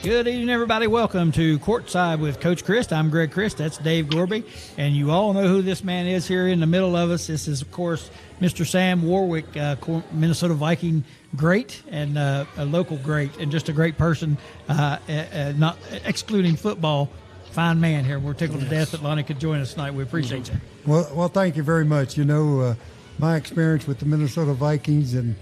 Good evening, everybody. Welcome to Courtside with Coach Crist. I'm Greg Crist. That's Dave Gorby. And you all know who this man is here in the middle of us. This is, of course, Mr. Sam Warwick, Minnesota Viking great and a local great and just a great person, not excluding football. Fine man here. We're tickled to death that Lonnie could join us tonight. We appreciate you. Well, thank you very much. You know, my experience with the Minnesota Vikings and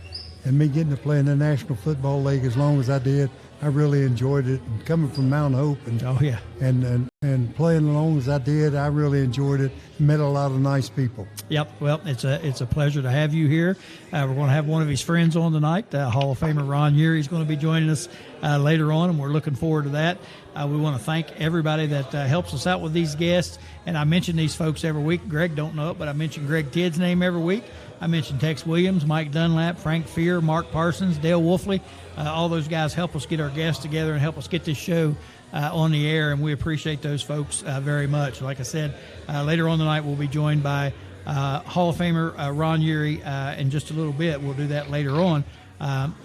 me getting to play in the National Football League as long as I did, I really enjoyed it. And coming from Mount Hope and and playing as long as I did, I really enjoyed it. Met a lot of nice people. Yep. Well, it's a pleasure to have you here. We're going to have one of his friends on tonight. Hall of Famer Ron Yary is going to be joining us later on, and we're looking forward to that. We want to thank everybody that helps us out with these guests. And I mention these folks every week. Greg don't know it, but I mention Greg Tidd's name every week. I mentioned Tex Williams, Mike Dunlap, Frank Fear, Mark Parsons, Dale Wolfley. All those guys help us get our guests together and help us get this show on the air, and we appreciate those folks very much. Like I said, later on tonight we'll be joined by Hall of Famer Ron Yary in just a little bit. We'll do that later on.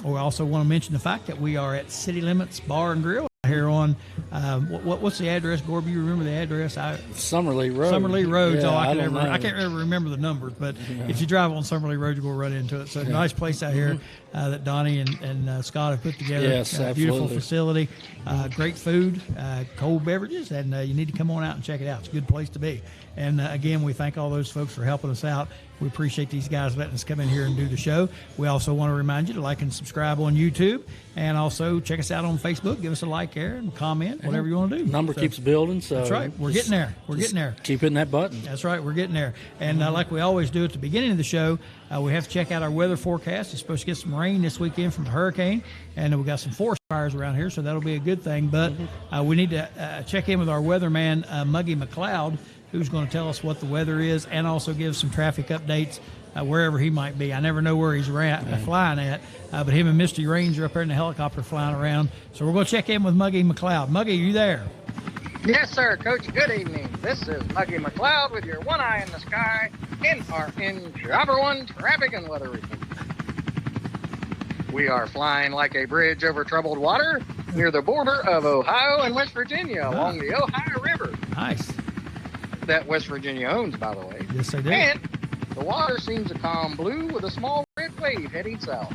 We also want to mention the fact that we are at City Limits Bar and Grill here on what's the address, Gorby? You remember the address? Summerlee Road. Summerlee Road. Yeah, I can't ever remember the numbers, but if you drive on Summerlee Road, you will run into it. So nice place out here that Donnie and Scott have put together. Yes, beautiful absolutely. Facility, great food, cold beverages, and you need to come on out and check it out. It's a good place to be. And again, we thank all those folks for helping us out. We appreciate these guys letting us come in here and do the show. We also want to remind you to like and subscribe on YouTube, and also check us out on Facebook. Give us a like there and comment, whatever you want to do. Number keeps building, so that's right. We're getting there. We're getting there. Keep hitting that button. That's right. We're getting there. And like we always do at the beginning of the show, we have to check out our weather forecast. It's supposed to get some rain this weekend from the hurricane, and we've got some forest fires around here, so that'll be a good thing. But we need to check in with our weatherman, Muggy McLeod, who's going to tell us what the weather is and also give some traffic updates wherever he might be. I never know where he's flying at, but him and Misty Range are up there in the helicopter flying around. So we're going to check in with Muggy McLeod. Muggy, are you there? Yes, sir, Coach. Good evening. This is Muggy McLeod with your one eye in the sky in our Driver One traffic and weather report. We are flying like a bridge over troubled water near the border of Ohio and West Virginia along the Ohio River. Nice. That West Virginia owns, by the way. Yes, they do. And the water seems a calm blue with a small red wave heading south.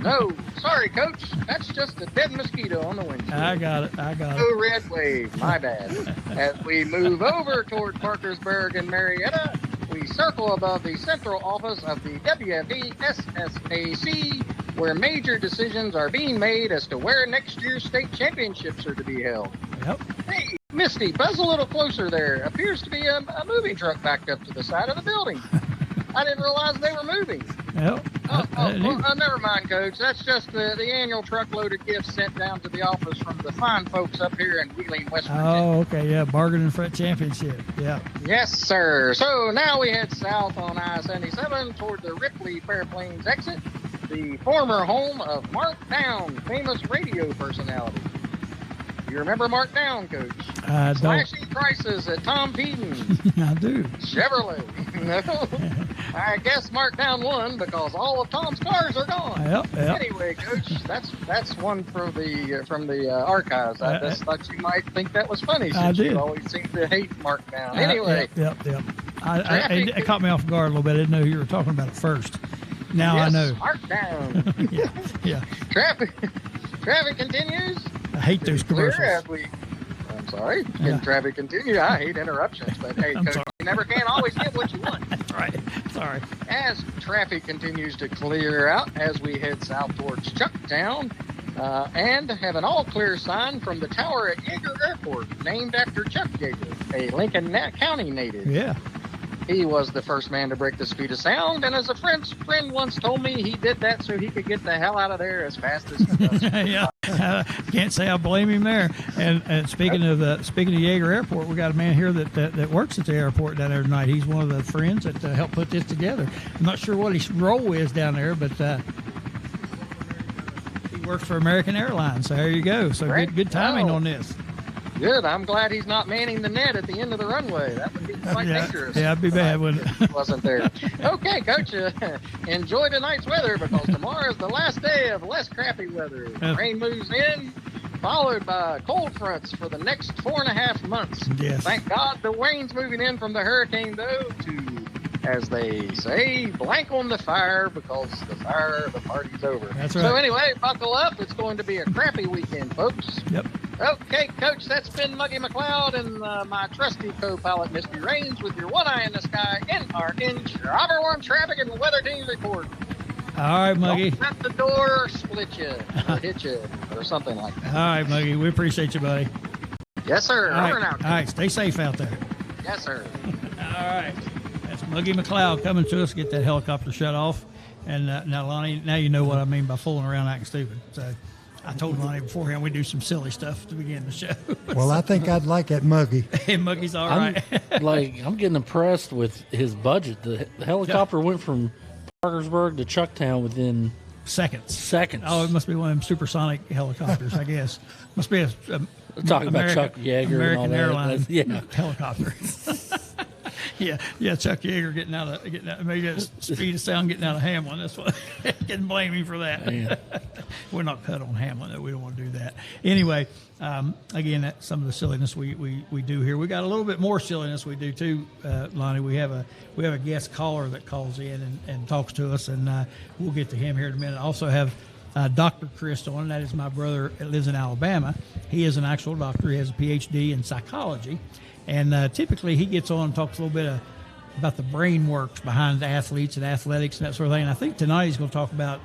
No, sorry, Coach. That's just a dead mosquito on the windshield. I got it. No red wave. My bad. As we move over toward Parkersburg and Marietta, we circle above the central office of the WFE SSAC, where major decisions are being made as to where next year's state championships are to be held. Yep. Hey, Misty, buzz a little closer there. Appears to be a moving truck backed up to the side of the building. I didn't realize they were moving. Yep. Never mind, Coach. That's just the annual truckloaded gifts sent down to the office from the fine folks up here in Wheeling, West Virginia. Oh, okay. Yeah, Bargain and Freight Championship. Yeah. Yes, sir. So now we head south on I-77 toward the Ripley Fair Plains exit, the former home of Mark Down, famous radio personality. You remember Mark Down, Coach? I don't. Slashing prices at Tom Peden's. I do. Chevrolet. No, I guess Mark Down won because all of Tom's cars are gone. Yep. Anyway, Coach, that's one from the archives. I just thought you might think that was funny since you always seem to hate Mark Down. Anyway. Yep. It caught me off guard a little bit. I didn't know you were talking about it first. Now yes, I know. Mark Down. Yeah. Traffic continues. I hate those commercials. I'm sorry. Can traffic continue? I hate interruptions, but hey, Coach, you never can always get what you want. That's right. Sorry. As traffic continues to clear out as we head south towards Chucktown, and have an all-clear sign from the tower at Yeager Airport, named after Chuck Yeager, a Lincoln County native. Yeah. He was the first man to break the speed of sound, and as a friend once told me, he did that so he could get the hell out of there as fast as he could. Yeah, can't say I blame him there. And speaking of Yeager Airport, we got a man here that works at the airport down there tonight. He's one of the friends that helped put this together. I'm not sure what his role is down there, but he works for American Airlines. So there you go. So good timing on this. Good. I'm glad he's not manning the net at the end of the runway. That would be quite dangerous. Yeah, it'd be bad, wouldn't it? He wasn't there. Okay, Coach, enjoy tonight's weather because tomorrow is the last day of less crappy weather. Rain moves in, followed by cold fronts for the next 4.5 months. Yes. Thank God the Wayne's moving in from the hurricane, though, to, as they say, blank on the fire, because the party's over. That's right. So anyway, buckle up. It's going to be a crappy weekend, folks. Yep. Okay, Coach, that's been Muggy McLeod and my trusty co-pilot, Misty Raines, with your one eye in the sky NRN Driver One Traffic and Weather Team report. All right, Muggy. Don't let the door split you or hit you or something like that. All right, Muggy. We appreciate you, buddy. Yes, sir. All Over and right. out. All right. Stay safe out there. Yes, sir. All right. That's Muggy McLeod coming to us. Get that helicopter shut off. And now, Lonnie, now you know what I mean by fooling around acting stupid. So I told Lonnie beforehand we do some silly stuff to begin the show. Well, I think I'd like that Muggy. Hey, Muggy's all right. I'm getting impressed with his budget. The helicopter went from Parkersburg to Chucktown within Seconds. Oh, it must be one of them supersonic helicopters, I guess. Must be a Talking about Chuck Yeager and all American that. Airlines Yeah. helicopter. yeah, Chuck Yeager getting out, maybe that speed of sound getting out of Hamlin. That's what. Can blame me for that. Yeah. We're not cut on Hamlin, though. We don't want to do that. Anyway, again, that's some of the silliness we do here. We got a little bit more silliness we do too, Lonnie. We have a guest caller that calls in and talks to us, and we'll get to him here in a minute. I also have Dr. Crist on. That is my brother that lives in Alabama. He is an actual doctor. He has a PhD in psychology. And typically he gets on and talks a little bit about the brain works behind the athletes and athletics and that sort of thing. And I think tonight he's going to talk about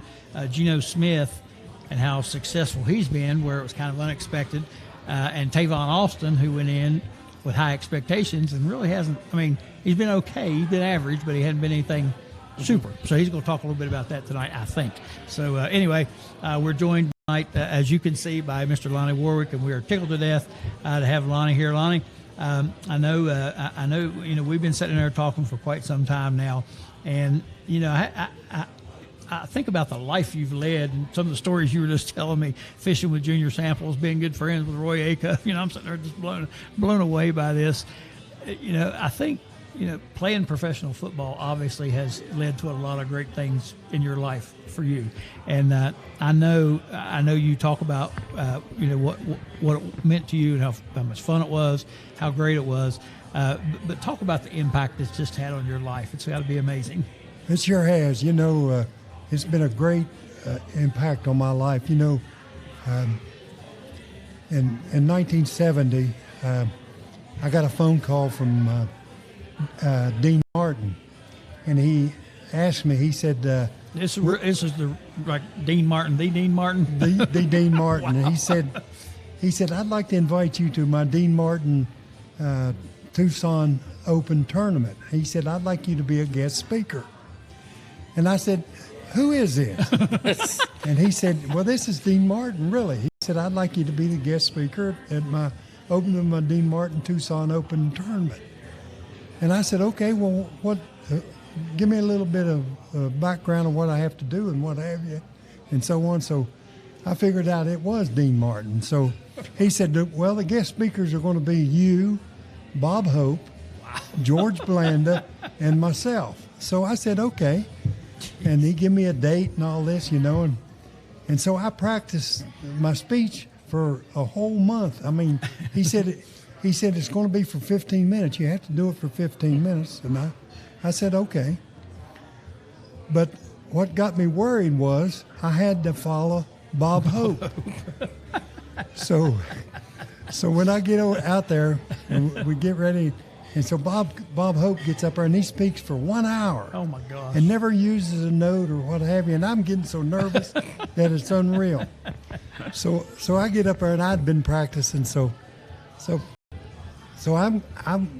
Geno Smith and how successful he's been, where it was kind of unexpected, and Tavon Austin, who went in with high expectations and really hasn't. I mean, he's been okay. He's been average, but he hadn't been anything super. So he's going to talk a little bit about that tonight, I think. So anyway, we're joined tonight, as you can see, by Mr. Lonnie Warwick, and we are tickled to death to have Lonnie here. Lonnie, I know. We've been sitting there talking for quite some time now, and I think about the life you've led and some of the stories you were just telling me, fishing with Junior Samples, being good friends with Roy Acuff. I'm sitting there just blown away by this. I think playing professional football obviously has led to a lot of great things in your life for you, and I know you talk about what it meant to you and how much fun it was, how great it was, but talk about the impact it's just had on your life. It's got to be amazing. It sure has. It's been a great impact on my life. In 1970, I got a phone call from Dean Martin, and he asked me. He said, "This is the Dean Martin, the Dean Martin, the Dean Martin." Wow. And he said, "I'd like to invite you to my Dean Martin Tucson Open tournament." He said, "I'd like you to be a guest speaker." And I said, "Who is this?" And he said, "Well, this is Dean Martin, really." He said, "I'd like you to be the guest speaker at my opening of my Dean Martin Tucson Open tournament." And I said, "Okay, well, what? Give me a little bit of background of what I have to do and what have you, and so on." So I figured out it was Dean Martin. So he said, "Well, the guest speakers are going to be you, Bob Hope, George Blanda, and myself." So I said, "Okay." And he gave me a date and all this, and so I practiced my speech for a whole month. I mean, he said it's going to be for 15 minutes. You have to do it for 15 minutes. And I said, okay. But what got me worried was I had to follow Bob Hope. So when I get out there and we get ready, and so Bob Hope gets up there and he speaks for 1 hour. Oh my gosh! And never uses a note or what have you. And I'm getting so nervous that it's unreal. So I get up there and I'd been practicing. So I'm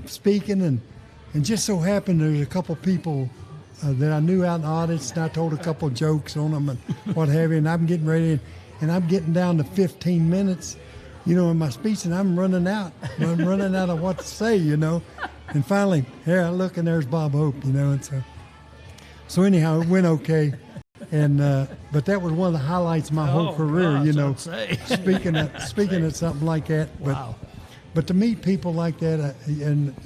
speaking and just so happened there's a couple people that I knew out in the audience, and I told a couple jokes on them and what have you. And I'm getting ready, and I'm getting down to 15 minutes. In my speech, and I'm running out. I'm running out of what to say, And finally, here I look, and there's Bob Hope, and so anyhow, it went okay. And but that was one of the highlights of my whole career, speaking at something like that. Wow. But to meet people like that, and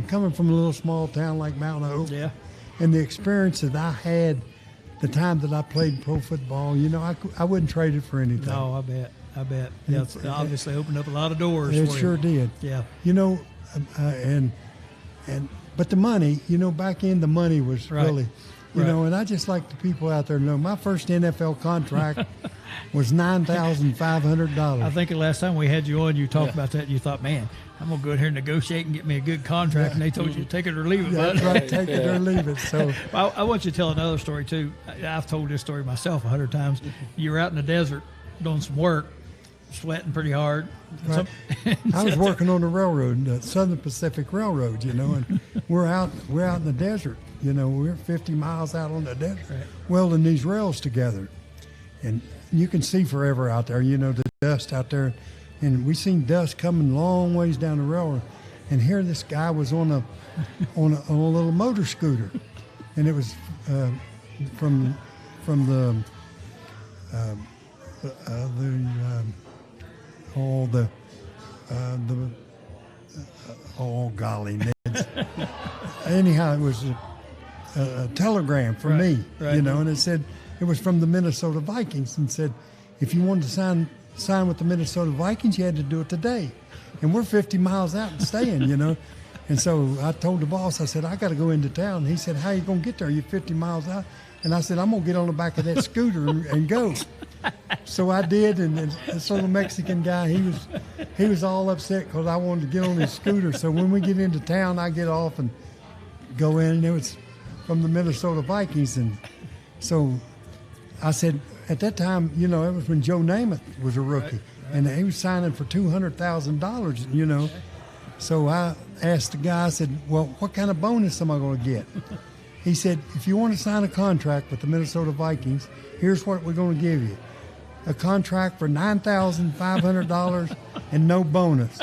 coming from a little small town like Mount Hope, Yeah. and the experience that I had, the time that I played pro football, I wouldn't trade it for anything. No, I bet. I bet. Yeah, it's obviously opened up a lot of doors. It for sure you. did. Yeah. You know, but the money, you know, back in the money was really, you know, and I just like the people out there to know my first NFL contract was $9,500. I think the last time we had you on, you talked about that, and you thought, man, I'm going to go in here and negotiate and get me a good contract, and they told you to take it or leave it. Yeah, that's right, take it or leave it. So I want you to tell another story, too. I've told this story myself 100 times. You were out in the desert doing some work, sweating pretty hard. Right. I was working on the railroad, the Southern Pacific Railroad, you know, and we're out in the desert. You know, we're 50 miles out on the desert, welding these rails together. And you can see forever out there, you know, the dust out there. And we seen dust coming long ways down the railroad. And here this guy was on a little motor scooter. And it was from the golly, Neds. Anyhow, it was a telegram for me, you know, and it said it was from the Minnesota Vikings, and said if you wanted to sign with the Minnesota Vikings, you had to do it today. And we're 50 miles out and staying, you know. And so I told the boss, I said, I got to go into town. He said, how you going to get there? You're 50 miles out. And I said, I'm going to get on the back of that scooter and go. So I did, and this little Mexican guy, he was all upset because I wanted to get on his scooter. So when we get into town, I get off and go in, and it was from the Minnesota Vikings. And so I said, at that time, you know, it was when Joe Namath was a rookie, and he was signing for $200,000, you know. So I asked the guy, I said, well, what kind of bonus am I going to get? He said, if you want to sign a contract with the Minnesota Vikings, here's what we're going to give you. A contract for $9,500 and no bonus.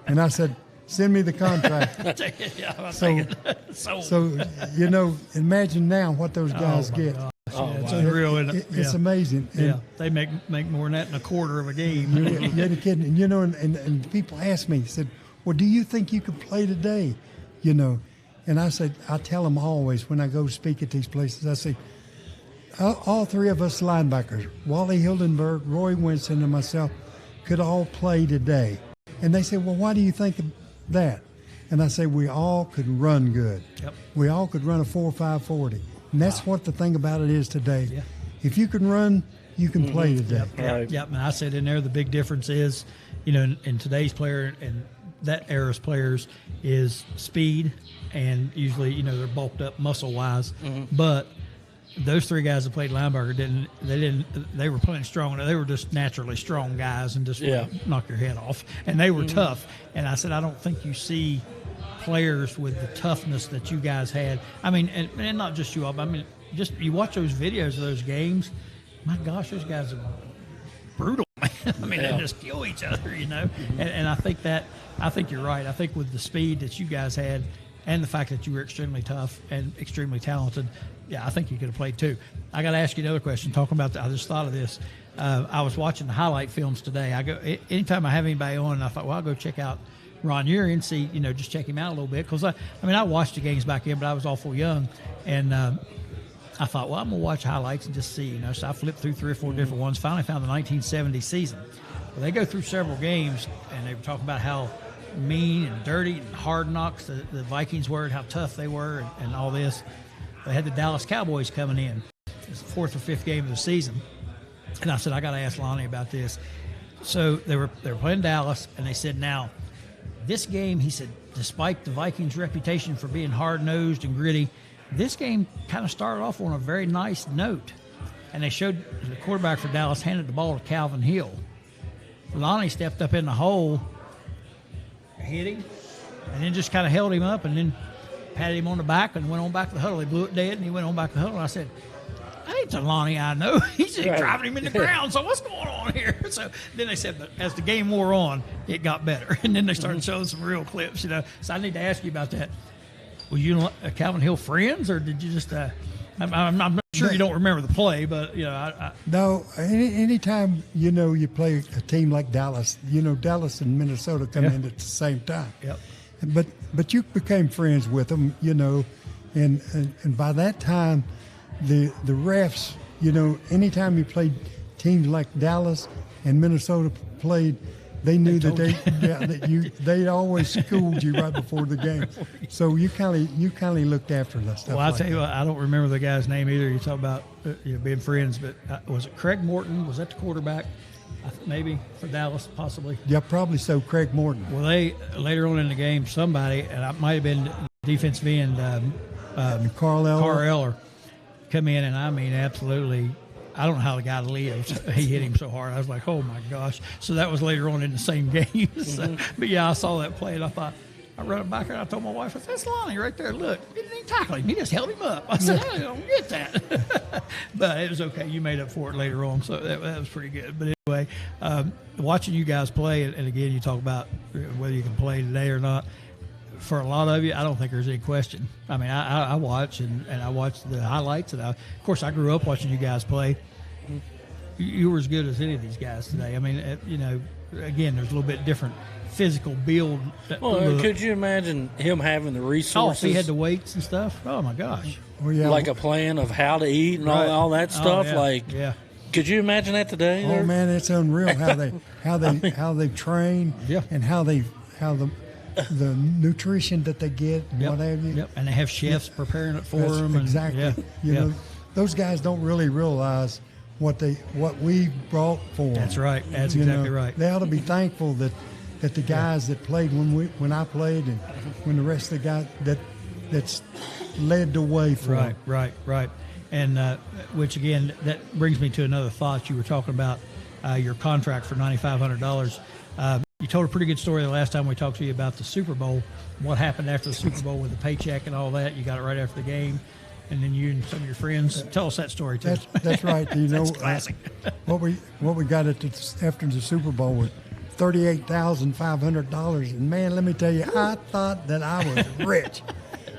And I said, send me the contract. So, you know, imagine now what those guys get. It's unreal, isn't it? It's amazing. And they make more than that in a quarter of a game. You're kidding. And, you know, and people ask me, said, well, do you think you could play today? You know, and I said, I tell them always when I go speak at these places, I say, all three of us linebackers, Wally Hildenberg, Roy Winston, and myself, could all play today. And they say, well, why do you think of that? And I say, we all could run good. Yep. We all could run a 4.5 40. And that's what the thing about it is today. Yeah. If you can run, you can play today. Yep. And I said in there, the big difference is, you know, in today's player and that era's players is speed, and usually, you know, they're bulked up muscle-wise. But those three guys that played linebacker they were playing strong. They were just naturally strong guys and just knock your head off. And they were tough. And I said, I don't think you see players with the toughness that you guys had. I mean, and not just you all, I mean, just you watch those videos of those games, my gosh, those guys are brutal, man. I mean, they just kill each other, you know. And I think you're right. I think with the speed that you guys had and the fact that you were extremely tough and extremely talented, yeah, I think you could have played too. I got to ask you another question. Talking about I just thought of this. I was watching the highlight films today. Anytime I have anybody on, and I thought, well, I'll go check out Ron Yary and see, you know, just check him out a little bit. Because, I watched the games back in, but I was awful young. And I thought, well, I'm going to watch highlights and just see, you know. So I flipped through 3 or 4 different ones, finally found the 1970 season. Well, they go through several games, and they were talking about how mean and dirty and hard knocks the Vikings were and how tough they were and all this. They had the Dallas Cowboys coming in. It's the 4th or 5th game of the season. And I said, I got to ask Lonnie about this. So they were playing Dallas, and they said, now, this game, he said, despite the Vikings' reputation for being hard-nosed and gritty, this game kind of started off on a very nice note. And they showed the quarterback for Dallas handed the ball to Calvin Hill. Lonnie stepped up in the hole, hit him, and then just kind of held him up and then patted him on the back and went on back to the huddle. He blew it dead, and he went on back to the huddle. And I said, that ain't the Lonnie I know. He's just driving him in the ground. So what's going on here? So then they said that as the game wore on, it got better. And then they started showing some real clips, you know. So I need to ask you about that. Were you Calvin Hill friends, or did you just I'm not sure you don't remember the play, but, you know. No, anytime, you know, you play a team like Dallas, you know, Dallas and Minnesota come in at the same time. Yep. But you became friends with them, you know, and by that time, the refs, you know, anytime you played teams like Dallas and Minnesota played, they knew they always schooled you right before the game. So you kind of looked after that stuff. Well, I'll tell you what, I don't remember the guy's name either. You talk about being friends, but was it Craig Morton? Was that the quarterback? Maybe for Dallas, possibly. Yeah, probably so. Craig Morton. Well, they later on in the game, somebody, and it might have been defensive end, Carl Eller, come in, and I mean, absolutely. I don't know how the guy lives. He hit him so hard. I was like, oh, my gosh. So that was later on in the same game. So, but, yeah, I saw that play, and I thought, I run it back there, and I told my wife, I said, that's Lonnie right there. Look, he didn't even tackle him. He just held him up. I said, I don't get that. But it was okay. You made up for it later on, so that was pretty good. But anyway, watching you guys play, and again, you talk about whether you can play today or not. For a lot of you, I don't think there's any question. I mean, I watch, and I watch the highlights. And of course, I grew up watching you guys play. You were as good as any of these guys today. I mean, again, there's a little bit different physical build. Well, could you imagine him having the resources? Oh, if he had the weights and stuff. Oh my gosh! Oh, yeah. Like a plan of how to eat and all that stuff. Yeah. Could you imagine that today? Oh man, it's unreal how they train and how the nutrition that they get and what have you. Yep. And they have chefs preparing it for them. Exactly. You know, those guys don't really realize what we brought for them. That's right. That's exactly right. They ought to be thankful that the guys that played when I played and when the rest of the guys that's led the way for them. Right. And which again, that brings me to another thought. You were talking about your contract for $9,500. You told a pretty good story the last time we talked to you about the Super Bowl. What happened after the Super Bowl with the paycheck and all that? You got it right after the game. And then you and some of your friends, tell us that story too. That's right. You know, that's classic. What we got after the Super Bowl was $38,500, and man, let me tell you, I thought that I was rich,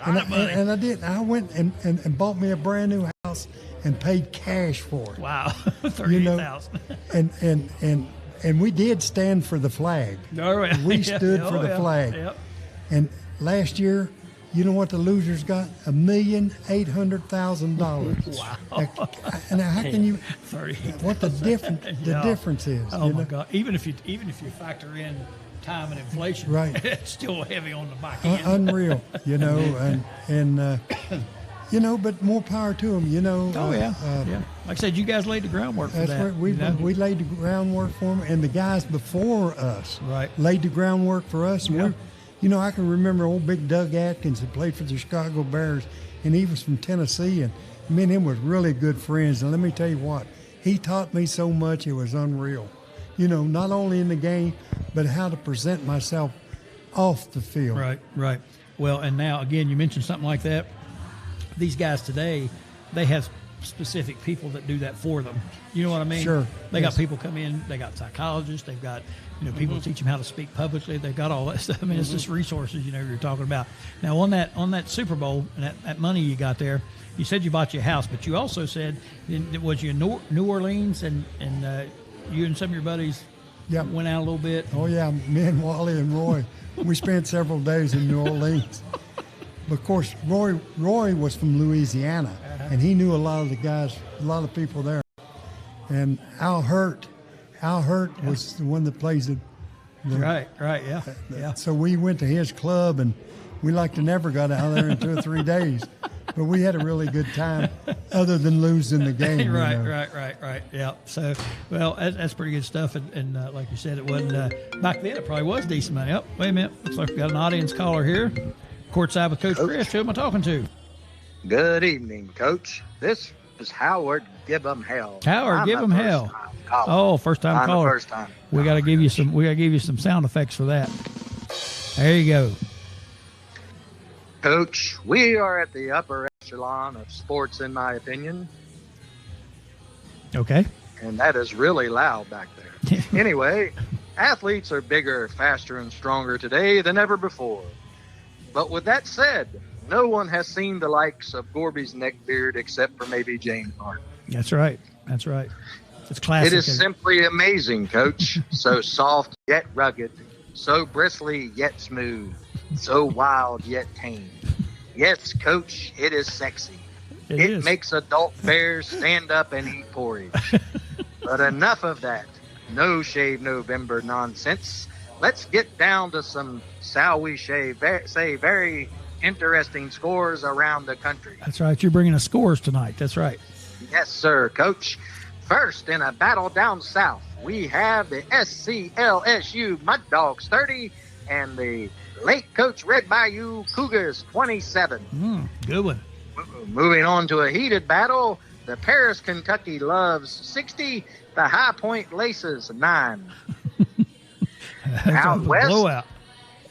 and I did. I went and bought me a brand new house and paid cash for it. Wow, $38,000. And we did stand for the flag. Oh, yeah. We stood for the flag. Yep. And last year, you know what the losers got? $1,800,000. Wow! And how can you? 30. What the difference is? Oh my God! Even if you factor in time and inflation, right? It's still heavy on the back end. Unreal, you know, and you know, but more power to them, you know. Oh yeah. Like I said, you guys laid the groundwork for that. That's right. We laid the groundwork for them, and the guys before us laid the groundwork for us. And you know, I can remember old Big Doug Atkins, who played for the Chicago Bears, and he was from Tennessee, and me and him was really good friends. And let me tell you what, he taught me so much, it was unreal. You know, not only in the game, but how to present myself off the field. Right. Well, and now, again, you mentioned something like that. These guys today, they have specific people that do that for them. You know what I mean? Sure. They got people come in, they got psychologists, they've got people teach them how to speak publicly. They've got all that stuff. I mean, it's just resources, you're talking about. Now, on that Super Bowl and that money you got there, you said you bought your house, but you also said, was you in New Orleans and you and some of your buddies went out a little bit? Oh, yeah. Me and Wally and Roy, we spent several days in New Orleans. But, of course, Roy was from Louisiana, and he knew a lot of the guys, a lot of people there. And Al Hurt was the one that plays it. Right, yeah. So we went to his club, and we like to never got out of there in 2 or 3 days. But we had a really good time, other than losing the game. Right. Yeah. So, well, that's pretty good stuff. And like you said, it wasn't back then. It probably was decent money. Oh, wait a minute. Looks like we got an audience caller here. Courtside with Coach Crist. Who am I talking to? Good evening, Coach. This is Howard. Give 'em hell. Howard, give 'em hell. Oh, first time caller. First time. We got to give you some sound effects for that. There you go. Coach, we are at the upper echelon of sports, in my opinion. Okay. And that is really loud back there. Anyway, athletes are bigger, faster, and stronger today than ever before. But with that said, no one has seen the likes of Gorby's neckbeard except for maybe James Harden. That's right. It's classic. It is simply amazing, Coach. So soft yet rugged, so bristly yet smooth, so wild yet tame. Yes, Coach, it is sexy. It makes adult bears stand up and eat porridge. But enough of that. no shave November nonsense. Let's get down to some, shall we say, very interesting scores around the country. That's right. You're bringing us scores tonight. That's right. Yes, sir, Coach. First, in a battle down south, we have the SCLSU Mud Dogs 30 and the Lake Coach Red Bayou Cougars 27. Good one. Moving on to a heated battle, the Paris Kentucky Loves 60, the High Point Laces 9. Out west, blowout.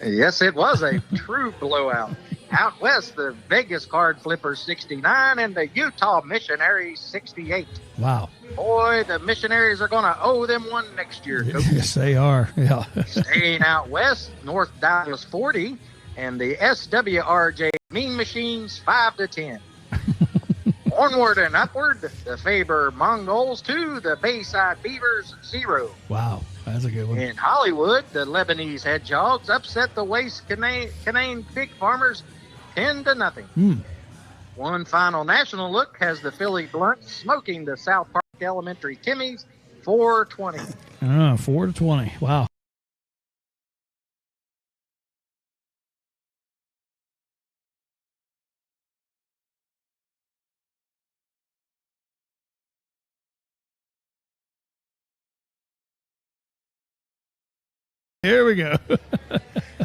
Yes, it was a true blowout. Out west, the Vegas Card Flippers 69 and the Utah Missionaries 68. Wow. Boy, the Missionaries are going to owe them one next year, Coach. Yes, they are. Yeah. Staying out west, North Dallas 40 and the SWRJ Mean Machines 5-10. Onward and upward, the Faber Mongols 2, the Bayside Beavers 0. Wow, that's a good one. In Hollywood, the Lebanese Hedgehogs upset the Waste Canaan Pig Farmers 10-0. One final national look has the Philly Blunts smoking the South Park Elementary Timmies 4-20. 4-20. Wow. Here we go.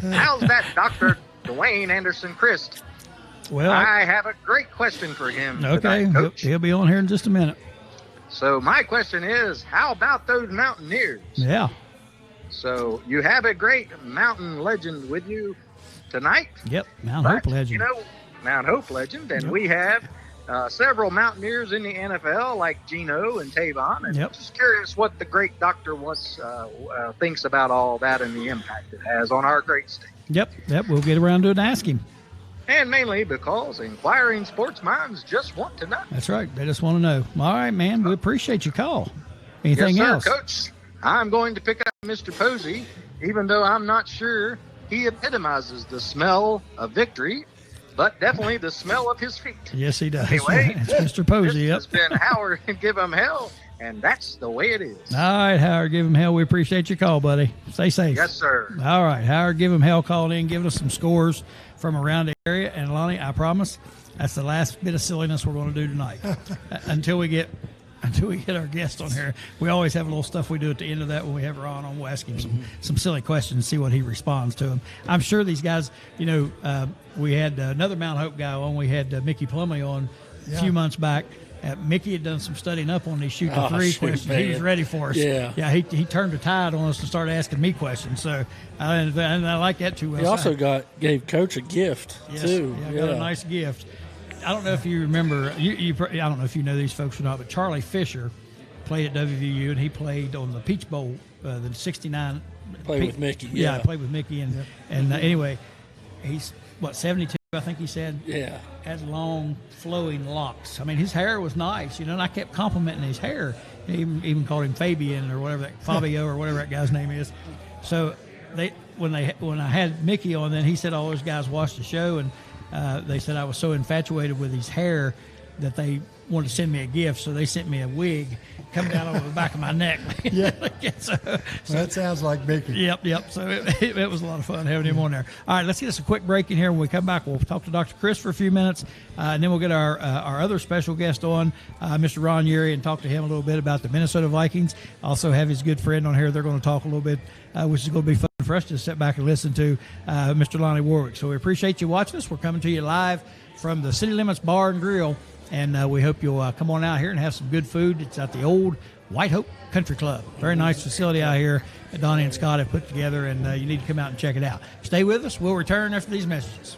How's that, Dr. Dwayne Anderson Crist? Well, I have a great question for him. Okay, tonight, Coach. he'll be on here in just a minute. So my question is, how about those Mountaineers? Yeah. So you have a great mountain legend with you tonight. Yep, Mount Hope legend. You know, Mount Hope legend, and we have several Mountaineers in the NFL, like Geno and Tavon. And just curious what the great doctor thinks about all that and the impact it has on our great state. Yep, we'll get around to it and ask him. And mainly because inquiring sports minds just want to know. That's right. They just want to know. All right, man. We appreciate your call. Anything yes, sir, else? Coach? I'm going to pick up Mr. Posey, even though I'm not sure he epitomizes the smell of victory, but definitely the smell of his feet. Yes, he does. Anyway, it's Mr. Posey. This has been Howard and Give 'em Hell, and that's the way it is. All right, Howard, give him hell. We appreciate your call, buddy. Stay safe. Yes, sir. All right, Howard, give him hell. Called in, giving us some scores from around the area. And Lonnie, I promise, that's the last bit of silliness we're going to do tonight. until we get our guest on here. We always have a little stuff we do at the end of that when we have Ron on. We'll ask him some silly questions, see what he responds to them. I'm sure these guys, we had another Mount Hope guy on. We had Mickey Plumley on a few months back. Mickey had done some studying up on these shoot the three questions. Man. He was ready for us. Yeah. He turned the tide on us and started asking me questions. So and I like that too. He also gave Coach a gift too. Yeah, got a nice gift. I don't know if you remember. I don't know if you know these folks or not, but Charlie Fisher played at WVU and he played on the Peach Bowl, the '69. Played with Mickey. Yeah, played with Mickey and anyway, he's 72. I think he said. Yeah. Had long flowing locks. I mean, his hair was nice, and I kept complimenting his hair. He even called him Fabian or whatever Fabio or whatever that guy's name is. So when I had Mickey on, then he said all those guys watched the show and they said I was so infatuated with his hair that they wanted to send me a gift, so they sent me a wig coming down over the back of my neck. Yeah. so that sounds like Mickey. Yep. So it was a lot of fun having him on there. All right, let's get us a quick break in here. When we come back, we'll talk to Dr. Crist for a few minutes, and then we'll get our other special guest on, Mr. Ron Yary, and talk to him a little bit about the Minnesota Vikings. Also have his good friend on here. They're going to talk a little bit, which is going to be fun for us to sit back and listen to, Mr. Lonnie Warwick. So we appreciate you watching us. We're coming to you live from the City Limits Bar and Grill. And we hope you'll come on out here and have some good food. It's at the old White Hope Country Club. Very nice facility out here that Donnie and Scott have put together, and you need to come out and check it out. Stay with us. We'll return after these messages.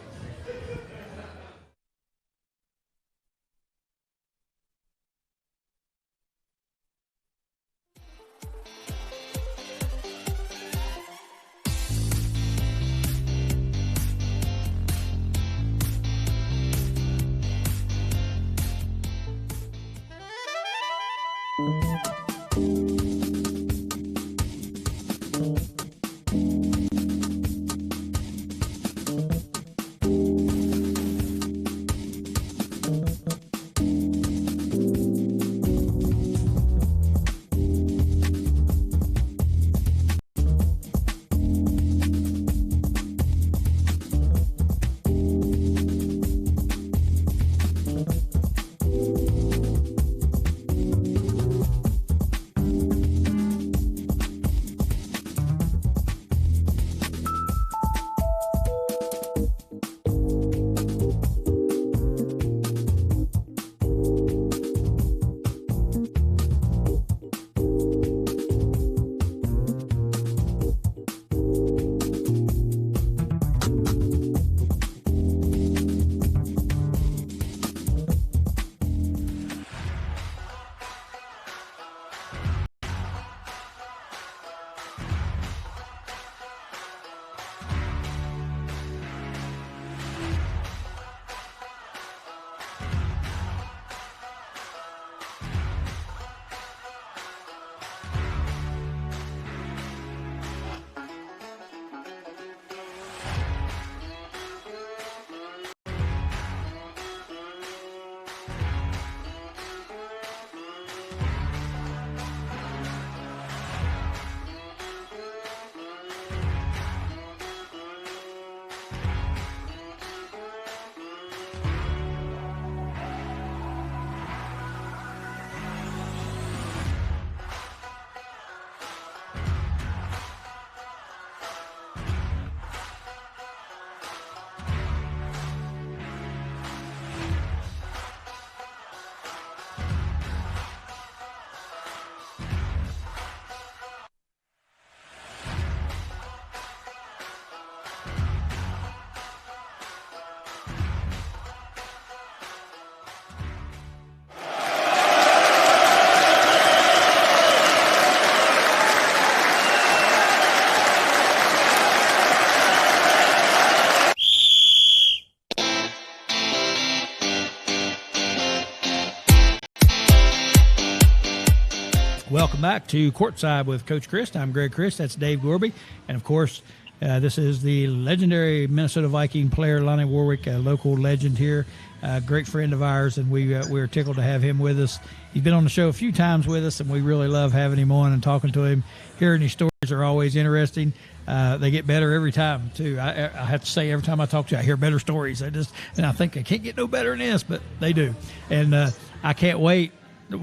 welcome back to Courtside with Coach Crist. I'm Greg Crist. That's Dave Gorby. And, of course, this is the legendary Minnesota Viking player, Lonnie Warwick, a local legend here, a great friend of ours, and we're tickled to have him with us. He's been on the show a few times with us, and we really love having him on and talking to him. Hearing his stories are always interesting. They get better every time, too. I have to say, every time I talk to you, I hear better stories. And I think I can't get no better than this, but they do. And I can't wait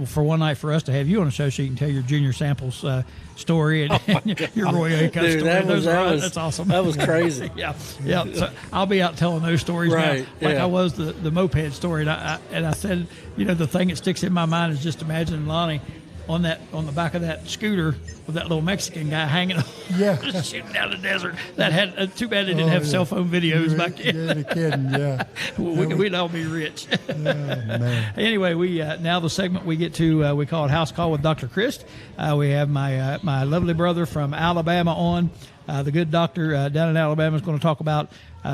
for one night for us to have you on the show so you can tell your junior samples story and your Roy Acuff story. That's awesome. That was crazy. Yeah. So I'll be out telling those stories right, now, like I was the moped story. And I said, the thing that sticks in my mind is just imagining Lonnie on the back of that scooter with that little Mexican guy hanging on, just shooting down the desert. That had too bad they didn't have cell phone videos back then. You're kidding, yeah. We'd all be rich. Oh, man. Anyway, we now the segment we get to, we call it House Call with Dr. Crist. We have my lovely brother from Alabama on. The good doctor down in Alabama is going to talk about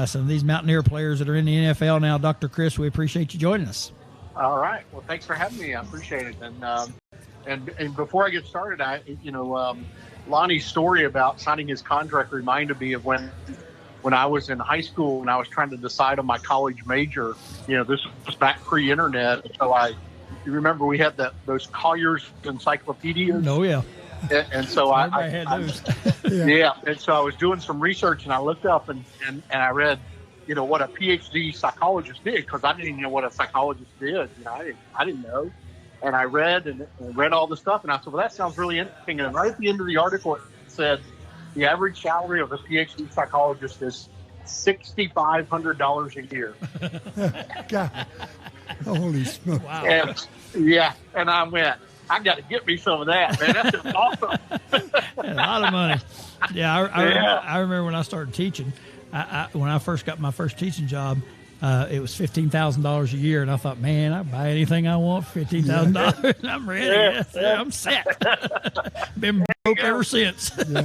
some of these Mountaineer players that are in the NFL now. Dr. Crist, we appreciate you joining us. All right. Well, thanks for having me. I appreciate it. And before I get started, Lonnie's story about signing his contract reminded me of when I was in high school and I was trying to decide on my college major. This was back pre-internet. So you remember we had those Collier's encyclopedias? Oh, yeah. And so I had those. Yeah. And so I was doing some research and I looked up and I read, what a PhD psychologist did, because I didn't even know what a psychologist did. I didn't know. And I read and read all the stuff, and I said, well, that sounds really interesting. And right at the end of the article, it said the average salary of a PhD psychologist is $6,500 a year. God, holy smokes! Wow. And I went, I got to get me some of that, man. That's just awesome. A lot of money. Yeah, I remember when I started teaching. When I first got my first teaching job, it was $15,000 a year, and I thought, man, I buy anything I want for $15,000. I'm ready. Yeah. I'm set. Been broke ever since. Let's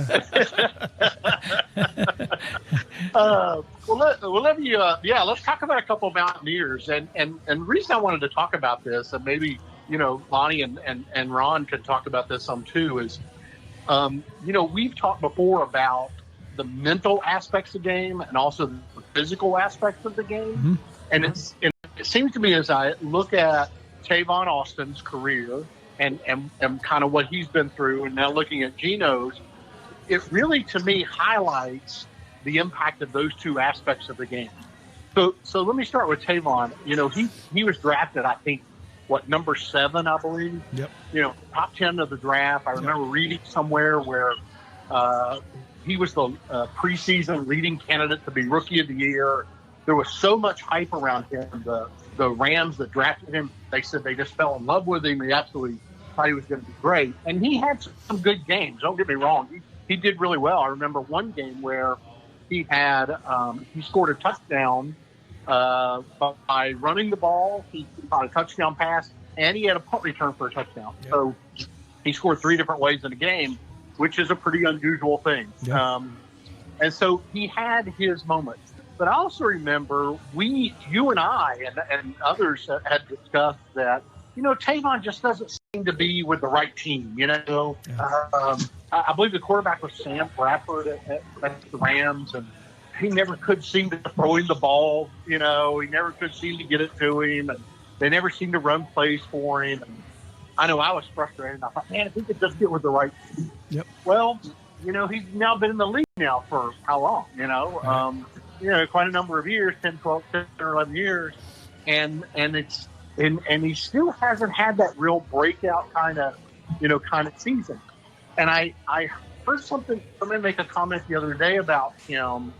talk about a couple of Mountaineers, and the reason I wanted to talk about this, and maybe Lonnie and Ron could talk about this some too, is we've talked before about the mental aspects of the game and also the physical aspects of the game. Mm-hmm. And it seems to me, as I look at Tavon Austin's career and kind of what he's been through, and now looking at Geno's, it really, to me, highlights the impact of those two aspects of the game. So let me start with Tavon. He was drafted, I think, number 7, I believe. Yep. Top 10 of the draft. I remember reading somewhere where he was the preseason leading candidate to be Rookie of the Year. There was so much hype around him. The Rams that drafted him, they said they just fell in love with him. They absolutely thought he was going to be great. And he had some good games. Don't get me wrong. He did really well. I remember one game where he scored a touchdown by running the ball. He got a touchdown pass, and he had a punt return for a touchdown. Yep. So he scored 3 different ways in a game, which is a pretty unusual thing. Yeah. And so he had his moments. But I also remember you and I and others had discussed that, Tavon just doesn't seem to be with the right team, Yeah. I believe the quarterback was Sam Bradford at the Rams, and he never could seem to throw him the ball. He never could seem to get it to him, and they never seemed to run plays for him. And I know I was frustrated. I thought, man, if he could just get with the right team. Yep. Well, he's now been in the league now for how long? Quite a number of years, 10, 12, 10 or 11 years. And he still hasn't had that real breakout kind of season. And I heard somebody make a comment the other day about him,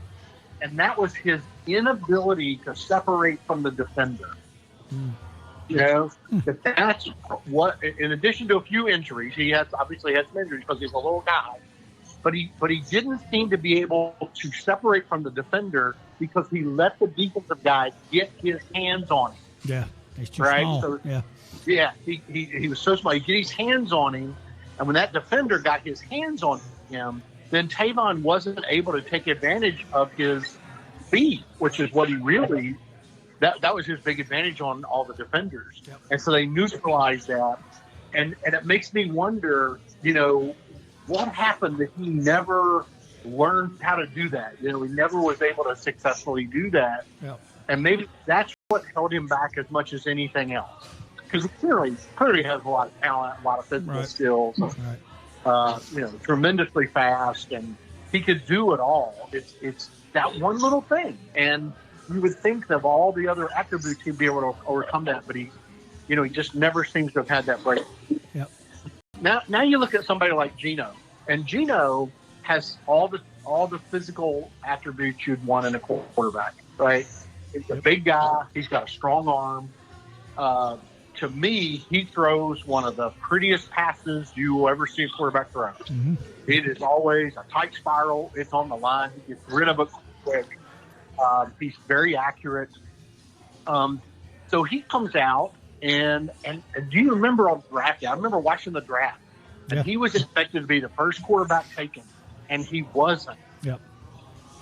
and that was his inability to separate from the defender. That's what, in addition to a few injuries, he obviously had some injuries because he's a little guy, but he didn't seem to be able to separate from the defender because he let the defensive guy get his hands on him. Yeah, he's too small. So, he was so small. He get his hands on him, and when that defender got his hands on him, then Tavon wasn't able to take advantage of his speed, which is what he really. That was his big advantage on all the defenders. Yep. And so they neutralized that. And it makes me wonder, what happened that he never learned how to do that? He never was able to successfully do that. Yeah. And maybe that's what held him back as much as anything else. Because he clearly has a lot of talent, a lot of physical skills, tremendously fast, and he could do it all. It's that one little thing. And you would think of all the other attributes he'd be able to overcome that, but he just never seems to have had that break. Yep. Now you look at somebody like Gino, and Gino has all the physical attributes you'd want in a quarterback, right? He's a big guy. He's got a strong arm. To me, he throws one of the prettiest passes you will ever see a quarterback throw. Mm-hmm. It is always a tight spiral. It's on the line. He gets rid of it quick. He's very accurate. So he comes out, and do you remember on the draft day? I remember watching the draft, and he was expected to be the first quarterback taken, and he wasn't. Yep.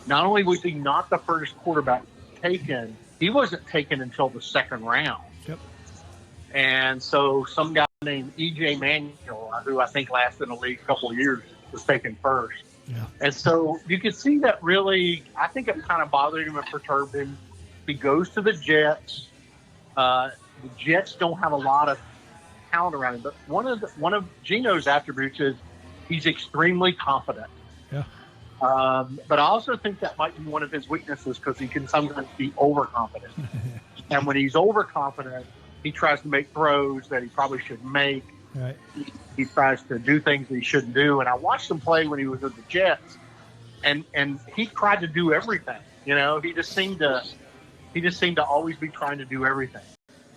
Not only was he not the first quarterback taken, he wasn't taken until the second round. Yep. And so some guy named E.J. Manuel, who I think lasted in the league a couple of years, was taken first. Yeah. And so you can see that really, I think it kind of bothered him and perturbed him. He goes to the Jets. The Jets don't have a lot of talent around him, but one of Gino's attributes is he's extremely confident. Yeah. But I also think that might be one of his weaknesses because he can sometimes be overconfident. And when he's overconfident, he tries to make throws that he probably shouldn't make. Right. He tries to do things that he shouldn't do. And I watched him play when he was with the Jets, and he tried to do everything. He just seemed to always be trying to do everything.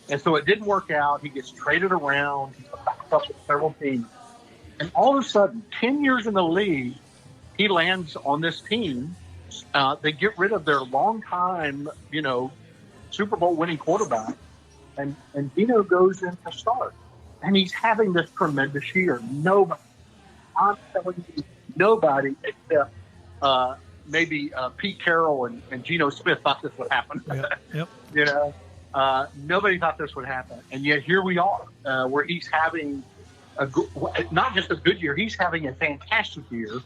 And so it didn't work out. He gets traded around. He's backed up with several teams. And all of a sudden, 10 years in the league, he lands on this team. They get rid of their longtime, Super Bowl winning quarterback. And Gino goes in to start. And he's having this tremendous year. I'm telling you, nobody except maybe Pete Carroll and Geno Smith thought this would happen. Yep. Nobody thought this would happen. And yet here we are, where he's having not just a good year, he's having a fantastic year.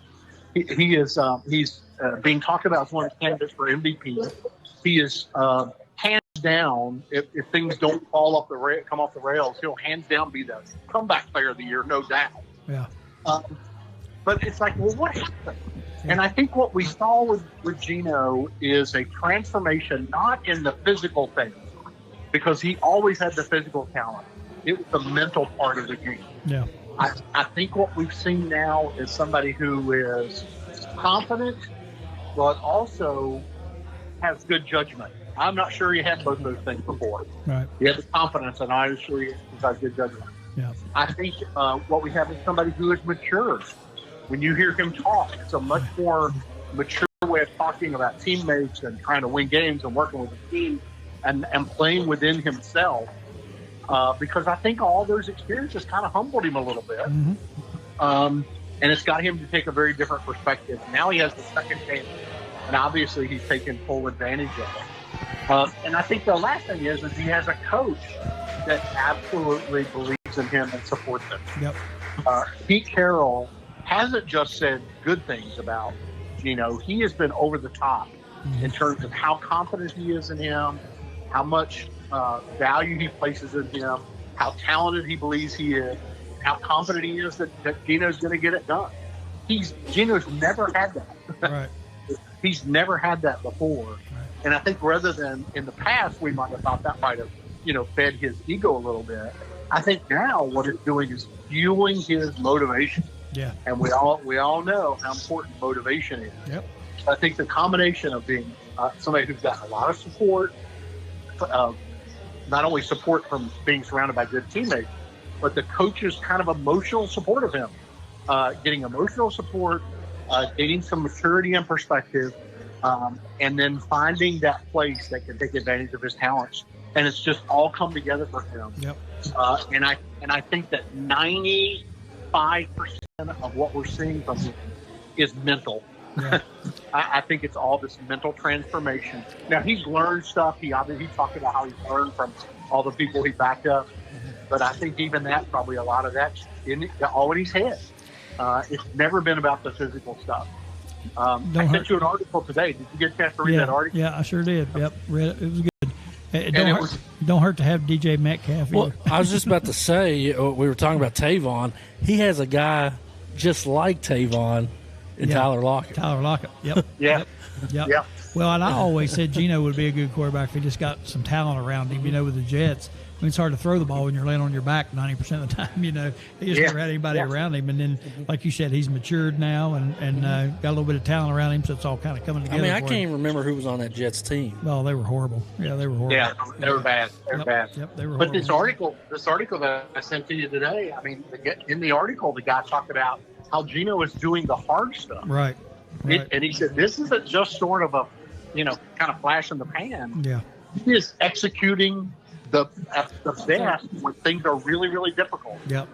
He's being talked about as one of the candidates for MVP. He is hands down, if things don't come off the rails, he'll hands down be the comeback player of the year, no doubt. Yeah. But it's like, well, what happened? Yeah. And I think what we saw with Gino is a transformation, not in the physical thing, because he always had the physical talent. It was the mental part of the game. Yeah. I think what we've seen now is somebody who is confident, but also has good judgment. I'm not sure he had both those things before. Right. He had the confidence, and I'm sure he has good judgment. Yeah. I think what we have is somebody who is mature. When you hear him talk, it's a much more mature way of talking about teammates and trying to win games and working with a team and playing within himself. Because I think all those experiences kind of humbled him a little bit. Mm-hmm. And it's got him to take a very different perspective. Now he has the second chance, and obviously he's taken full advantage of it. And I think the last thing is he has a coach that absolutely believes in him and supports him. Yep. Pete Carroll hasn't just said good things about Gino. He has been over the top in terms of how confident he is in him, how much value he places in him, how talented he believes he is, how confident he is that Gino's going to get it done. Gino's never had that. Right. He's never had that before. Right. And I think rather than in the past, we might have thought that might have, fed his ego a little bit. I think now what it's doing is fueling his motivation. Yeah. And we all know how important motivation is. Yep. I think the combination of being somebody who's got a lot of support, not only support from being surrounded by good teammates, but the coach's kind of emotional support of him, getting emotional support, gaining some maturity and perspective, and then finding that place that can take advantage of his talents. And it's just all come together for him. Yep. And I think that 95% of what we're seeing from him is mental. Yeah. I think it's all this mental transformation. Now, he's learned stuff. He talked about how he's learned from all the people he backed up. But I think even that, probably a lot of that's all in his head. It's never been about the physical stuff. I sent you an article today. Did you get a chance to read that article? Yeah, I sure did. Yep, read it. It was good. It don't hurt to have DJ Metcalf. Well, I was just about to say, we were talking about Tavon. He has a guy just like Tavon in Tyler Lockett. Tyler Lockett. Yep. Yeah. Yep. Well, and I always said Geno would be a good quarterback if he just got some talent around him, with the Jets. I mean, it's hard to throw the ball when you're laying on your back 90% of the time, He just never had anybody around him. And then, like you said, he's matured now and got a little bit of talent around him, so it's all kind of coming together. I mean, I can't even remember who was on that Jets team. Well, they were horrible. Yeah, they were horrible. Yeah, they were bad. They were bad. Yep, they were but horrible. this article that I sent to you today, I mean, in the article, the guy talked about how Geno is doing the hard stuff. Right. And he said, this isn't just sort of a, kind of flash in the pan. Yeah. He is executing at the best when things are really, really difficult. Yep.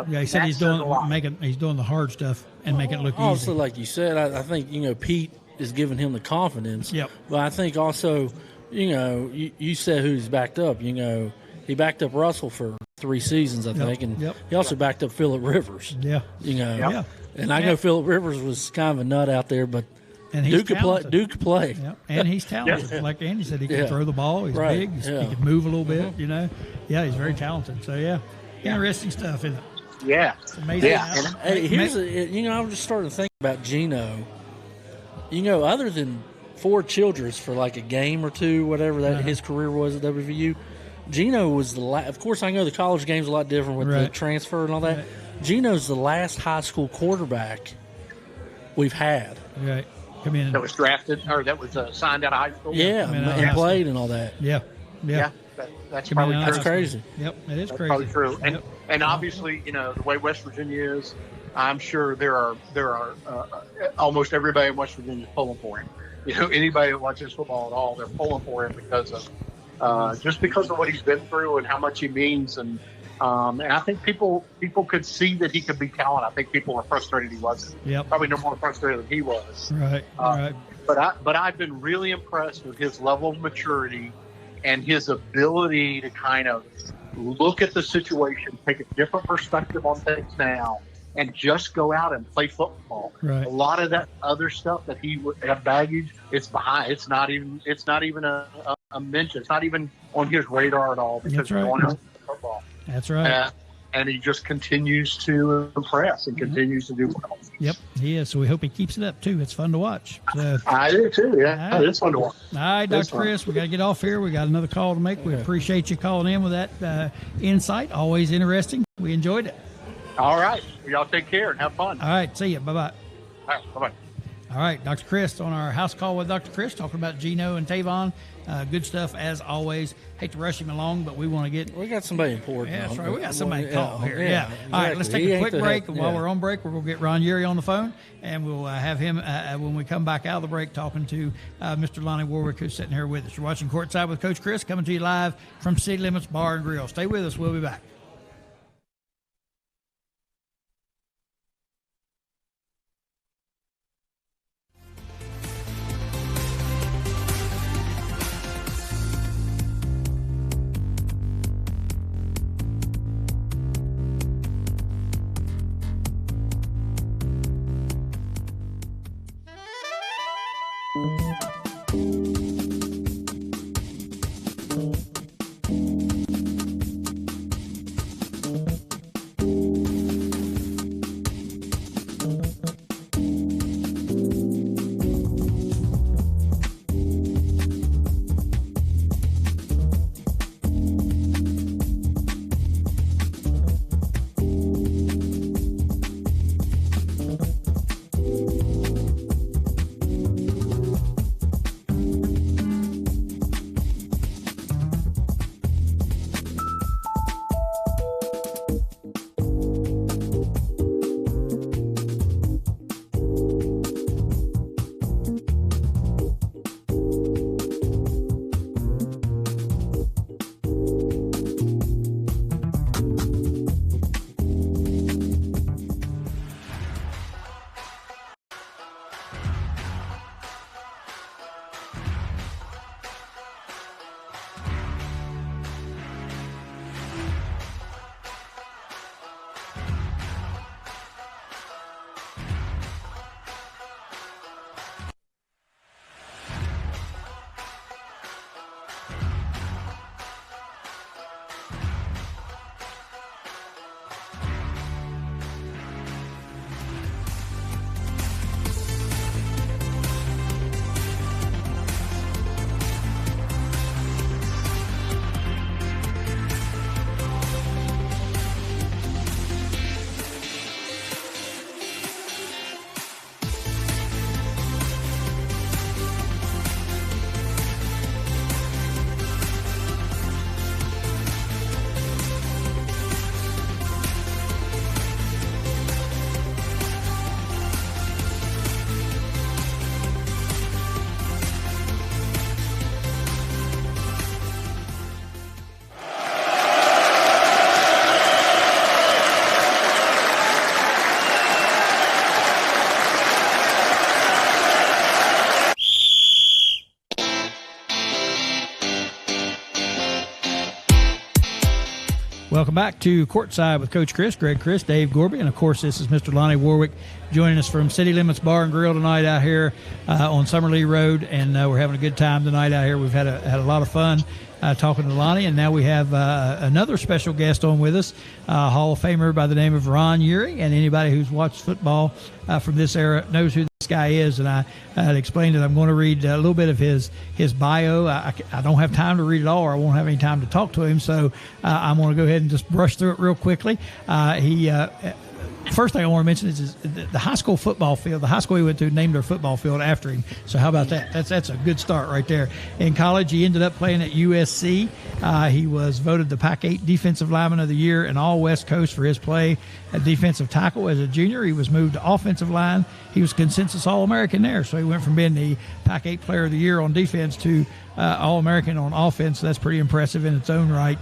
He said he's doing the hard stuff and making it look easy. Also, like you said, I think Pete is giving him the confidence. Yep. But I think also, you said who's backed up. He backed up Russell for 3 seasons, I think, and he also backed up Phillip Rivers. Yeah. And I know Phillip Rivers was kind of a nut out there, but Duke could play. Yep. And he's talented. Like Andy said, he can throw the ball. He's big. He can move a little bit, Yeah, he's very talented. So, interesting stuff, isn't it? Yeah. It's amazing. Yeah. I'm just starting to think about Geno. Other than 4 Childress for like a game or two, whatever that his career was at WVU, Geno was the last. Of course, I know the college game's a lot different with the transfer and all that. Right. Geno's the last high school quarterback we've had. Right. Come in. That was drafted or that was signed out of high school. Yeah, and played and all that. Yeah. That's probably true. That's crazy. Yep, it is that's crazy. Probably true. And obviously, the way West Virginia is, I'm sure there are almost everybody in West Virginia is pulling for him. Anybody that watches football at all, they're pulling for him because of just because of what he's been through and how much he means. And I think people could see that he could be talented. I think people were frustrated he wasn't. Yep. Probably no more frustrated than he was. Right. Right. But I've been really impressed with his level of maturity and his ability to kind of look at the situation, take a different perspective on things now, and just go out and play football. Right. A lot of that other stuff that he would have baggage, it's behind. It's not even a mention. It's not even on his radar at all because he's going out to football. That's right. And he just continues to impress and continues to do well. Yep, he is. So we hope he keeps it up, too. It's fun to watch. So, I do, too. Yeah, it's fun to watch. All right, Dr. Crist, we got to get off here. We got another call to make. We appreciate you calling in with that insight. Always interesting. We enjoyed it. All right. Y'all take care and have fun. All right. See you. Bye-bye. All right. Bye-bye. All right, Dr. Crist on our house call with Dr. Crist, talking about Geno and Tavon. Good stuff as always. Hate to rush him along, but we want to get. We got somebody important. Yeah, that's right. We got somebody call here. Yeah. Exactly. All right, let's take a quick break. And while we're on break, we're going to get Ron Yary on the phone, and we'll have him when we come back out of the break talking to Mr. Lonnie Warwick, who's sitting here with us. You're watching Courtside with Coach Crist, coming to you live from City Limits Bar and Grill. Stay with us. We'll be back. Welcome back to Courtside with Coach Crist, Greg Crist, Dave Gorby, and of course this is Mr. Lonnie Warwick joining us from City Limits Bar and Grill tonight out here on Summerlee Road, and we're having a good time tonight out here. We've had a lot of fun talking to Lonnie, and now we have another special guest on with us, Hall of Famer by the name of Ron Yary, and anybody who's watched football from this era knows who this guy is. And I had explained that I'm going to read a little bit of his bio. I don't have time to read it all, or I won't have any time to talk to him, so I'm going to go ahead and just brush through it real quickly. First thing I want to mention is the high school football field. The high school he went to named their football field after him. So how about that? That's a good start right there. In college, he ended up playing at USC. He was voted the Pac-8 Defensive Lineman of the Year and All West Coast for his play at defensive tackle. As a junior, he was moved to offensive line. He was consensus All-American there. So he went from being the Pac-8 Player of the Year on defense to All-American on offense. That's pretty impressive in its own right.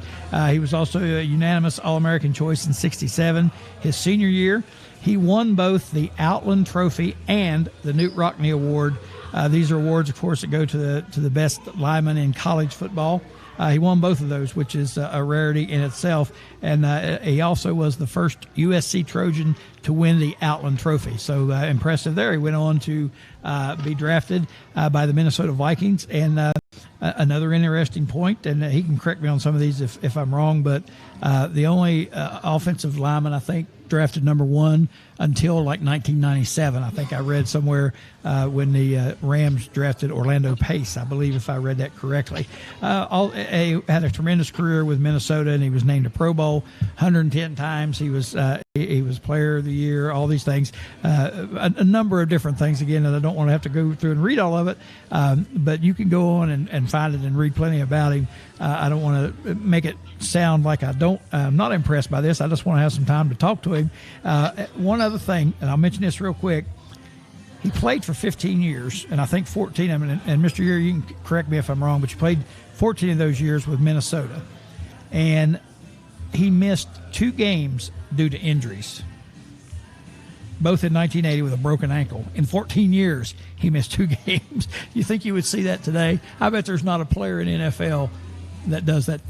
He was also a unanimous All-American choice in '67. His senior year, he won both the Outland Trophy and the Newt Rockne Award. These are awards, of course, that go to the best lineman in college football. He won both of those, which is a rarity in itself. And he also was the first USC Trojan to win the Outland Trophy. So impressive there. He went on to be drafted by the Minnesota Vikings. And another interesting point, and he can correct me on some of these if I'm wrong, but the only offensive lineman, I think, drafted number one until like 1997. I think I read somewhere when the Rams drafted Orlando Pace, I believe, if I read that correctly. He had a tremendous career with Minnesota, and he was named a Pro Bowl 110 times. He was Player of the Year, all these things, a number of different things, again, that I don't want to have to go through and read all of it, but you can go on and find it and read plenty about him. I don't want to make it sound like I'm not impressed by this. I just want to have some time to talk to him. One other thing, and I'll mention this real quick. He played for 15 years, and I think 14 of them, and Mr. Yary, you can correct me if I'm wrong, but you played 14 of those years with Minnesota. And he missed 2 games due to injuries, both in 1980 with a broken ankle. In 14 years, he missed 2 games. You think you would see that today? I bet there's not a player in the NFL that does that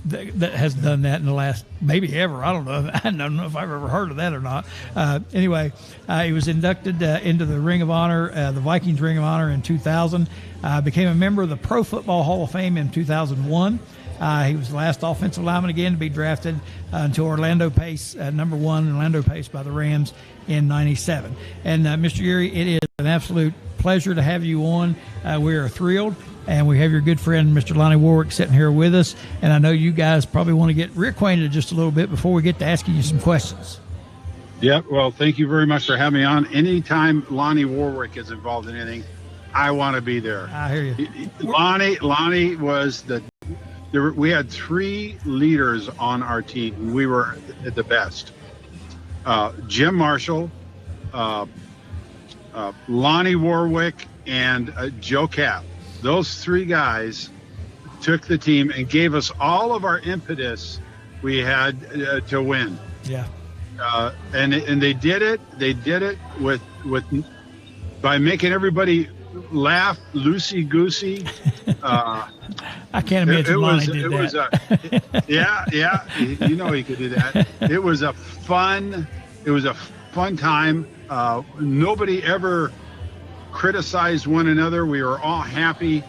has done that in the last, maybe ever. I don't know. I don't know if I've ever heard of that or not. Anyway, he was inducted into the Ring of Honor, the Vikings Ring of Honor in 2000. Became a member of the Pro Football Hall of Fame in 2001. He was the last offensive lineman again to be drafted until Orlando Pace, number one, Orlando Pace by the Rams in '97. And Mr. Yary, it is an absolute pleasure to have you on. We are thrilled, and we have your good friend, Mr. Lonnie Warwick, sitting here with us. And I know you guys probably want to get reacquainted just a little bit before we get to asking you some questions. Yeah, well, thank you very much for having me on. Anytime Lonnie Warwick is involved in anything, I want to be there. I hear you. Lonnie was we had 3 leaders on our team. We were at the best. Jim Marshall, Lonnie Warwick, and Joe Cap. Those 3 guys took the team and gave us all of our impetus we had to win. Yeah. And they did it. They did it with by making everybody laugh loosey goosey. I can't imagine Lonnie did that. Yeah. You know he could do that. It was a fun time. Nobody ever criticized one another. We were all happy.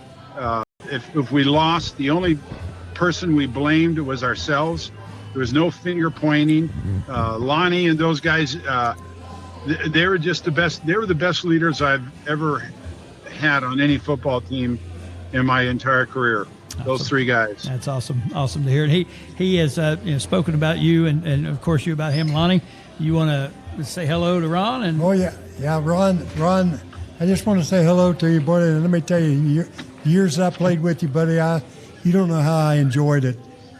If we lost, the only person we blamed was ourselves. There was no finger pointing. Lonnie and those guys, they were just the best. They were the best leaders I've ever had on any football team in my entire career. Awesome. Those 3 guys. That's awesome to hear. And he has spoken about you, and of course you about him, Lonnie. You want to say hello to Ron? And oh yeah, Ron. I just want to say hello to you, buddy. And let me tell you, years I played with you, buddy, you don't know how I enjoyed it.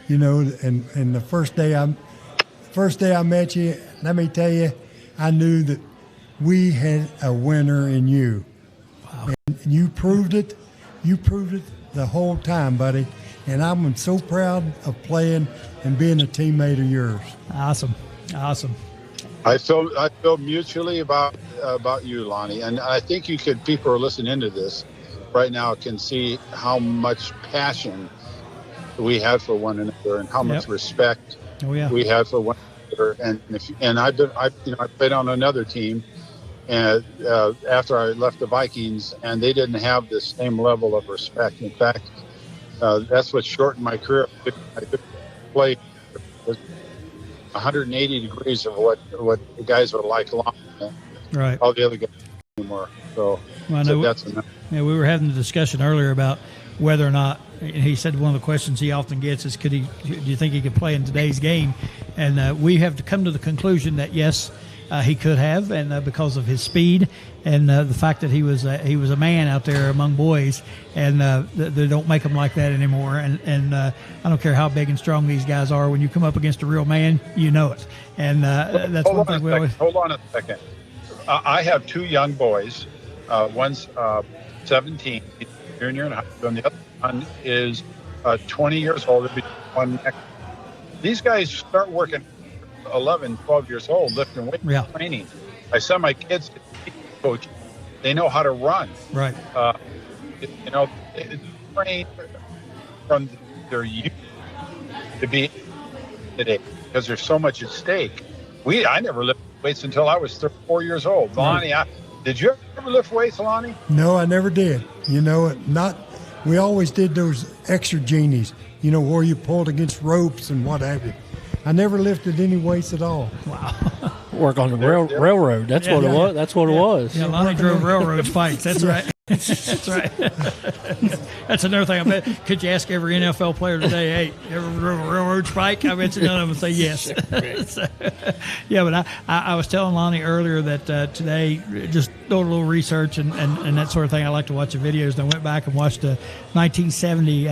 You know, and the first day I met you, let me tell you, I knew that we had a winner in you. Wow. And you proved it. You proved it the whole time, buddy. And I'm so proud of playing and being a teammate of yours. Awesome. I feel mutually about you, Lonnie, and I think people who are listening to this right now can see how much passion we had for one another and how much respect Oh yeah. we had for 1 year, and I played on another team, and after I left the Vikings, and they didn't have the same level of respect. In fact, that's what shortened my career. I could play 180 degrees of what the guys were like along, right. all the other guys anymore. So, well, so that's enough. Yeah, we were having the discussion earlier about whether or not, he said one of the questions he often gets is, do you think he could play in today's game? And we have to come to the conclusion that yes, he could have, and because of his speed and the fact that he was a man out there among boys, and they don't make them like that anymore. And I don't care how big and strong these guys are. When you come up against a real man, you know it. And that's one thing we always. Hold on a second. I have 2 young boys. One's 17, he's a junior in high school, and the other one is 20 years old. It'll be one next. These guys start working 11, 12 years old, lifting weights, training. I send my kids to coach. They know how to run. Right. They train from their youth to be today because there's so much at stake. I never lifted weights until I was 34 years old. Lonnie, did you ever lift weights, Lonnie? No, I never did. We always did those extra genies, where you pulled against ropes and what have you. I never lifted any weights at all. Wow. Work on the railroad. That's what it was. That's what it was. Yeah, Lonnie drove railroad spikes. That's right. That's right. That's another thing. I bet. Could you ask every NFL player today, hey, you ever drove a railroad spike? I bet you none of them would say yes. So, yeah, but I was telling Lonnie earlier that today, just doing a little research and that sort of thing, I like to watch the videos. And I went back and watched the 1970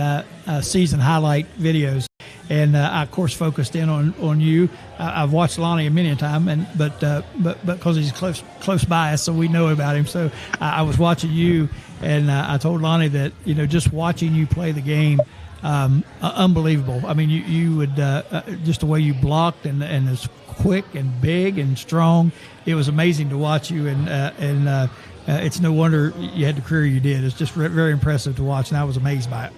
season highlight videos. And I, of course, focused in on you. I've watched Lonnie many a time, but because he's close by us, so we know about him. So I was watching you, and I told Lonnie that just watching you play the game, unbelievable. I mean, you would just the way you blocked and as quick and big and strong. It was amazing to watch you, and it's no wonder you had the career you did. It's just very impressive to watch, and I was amazed by it.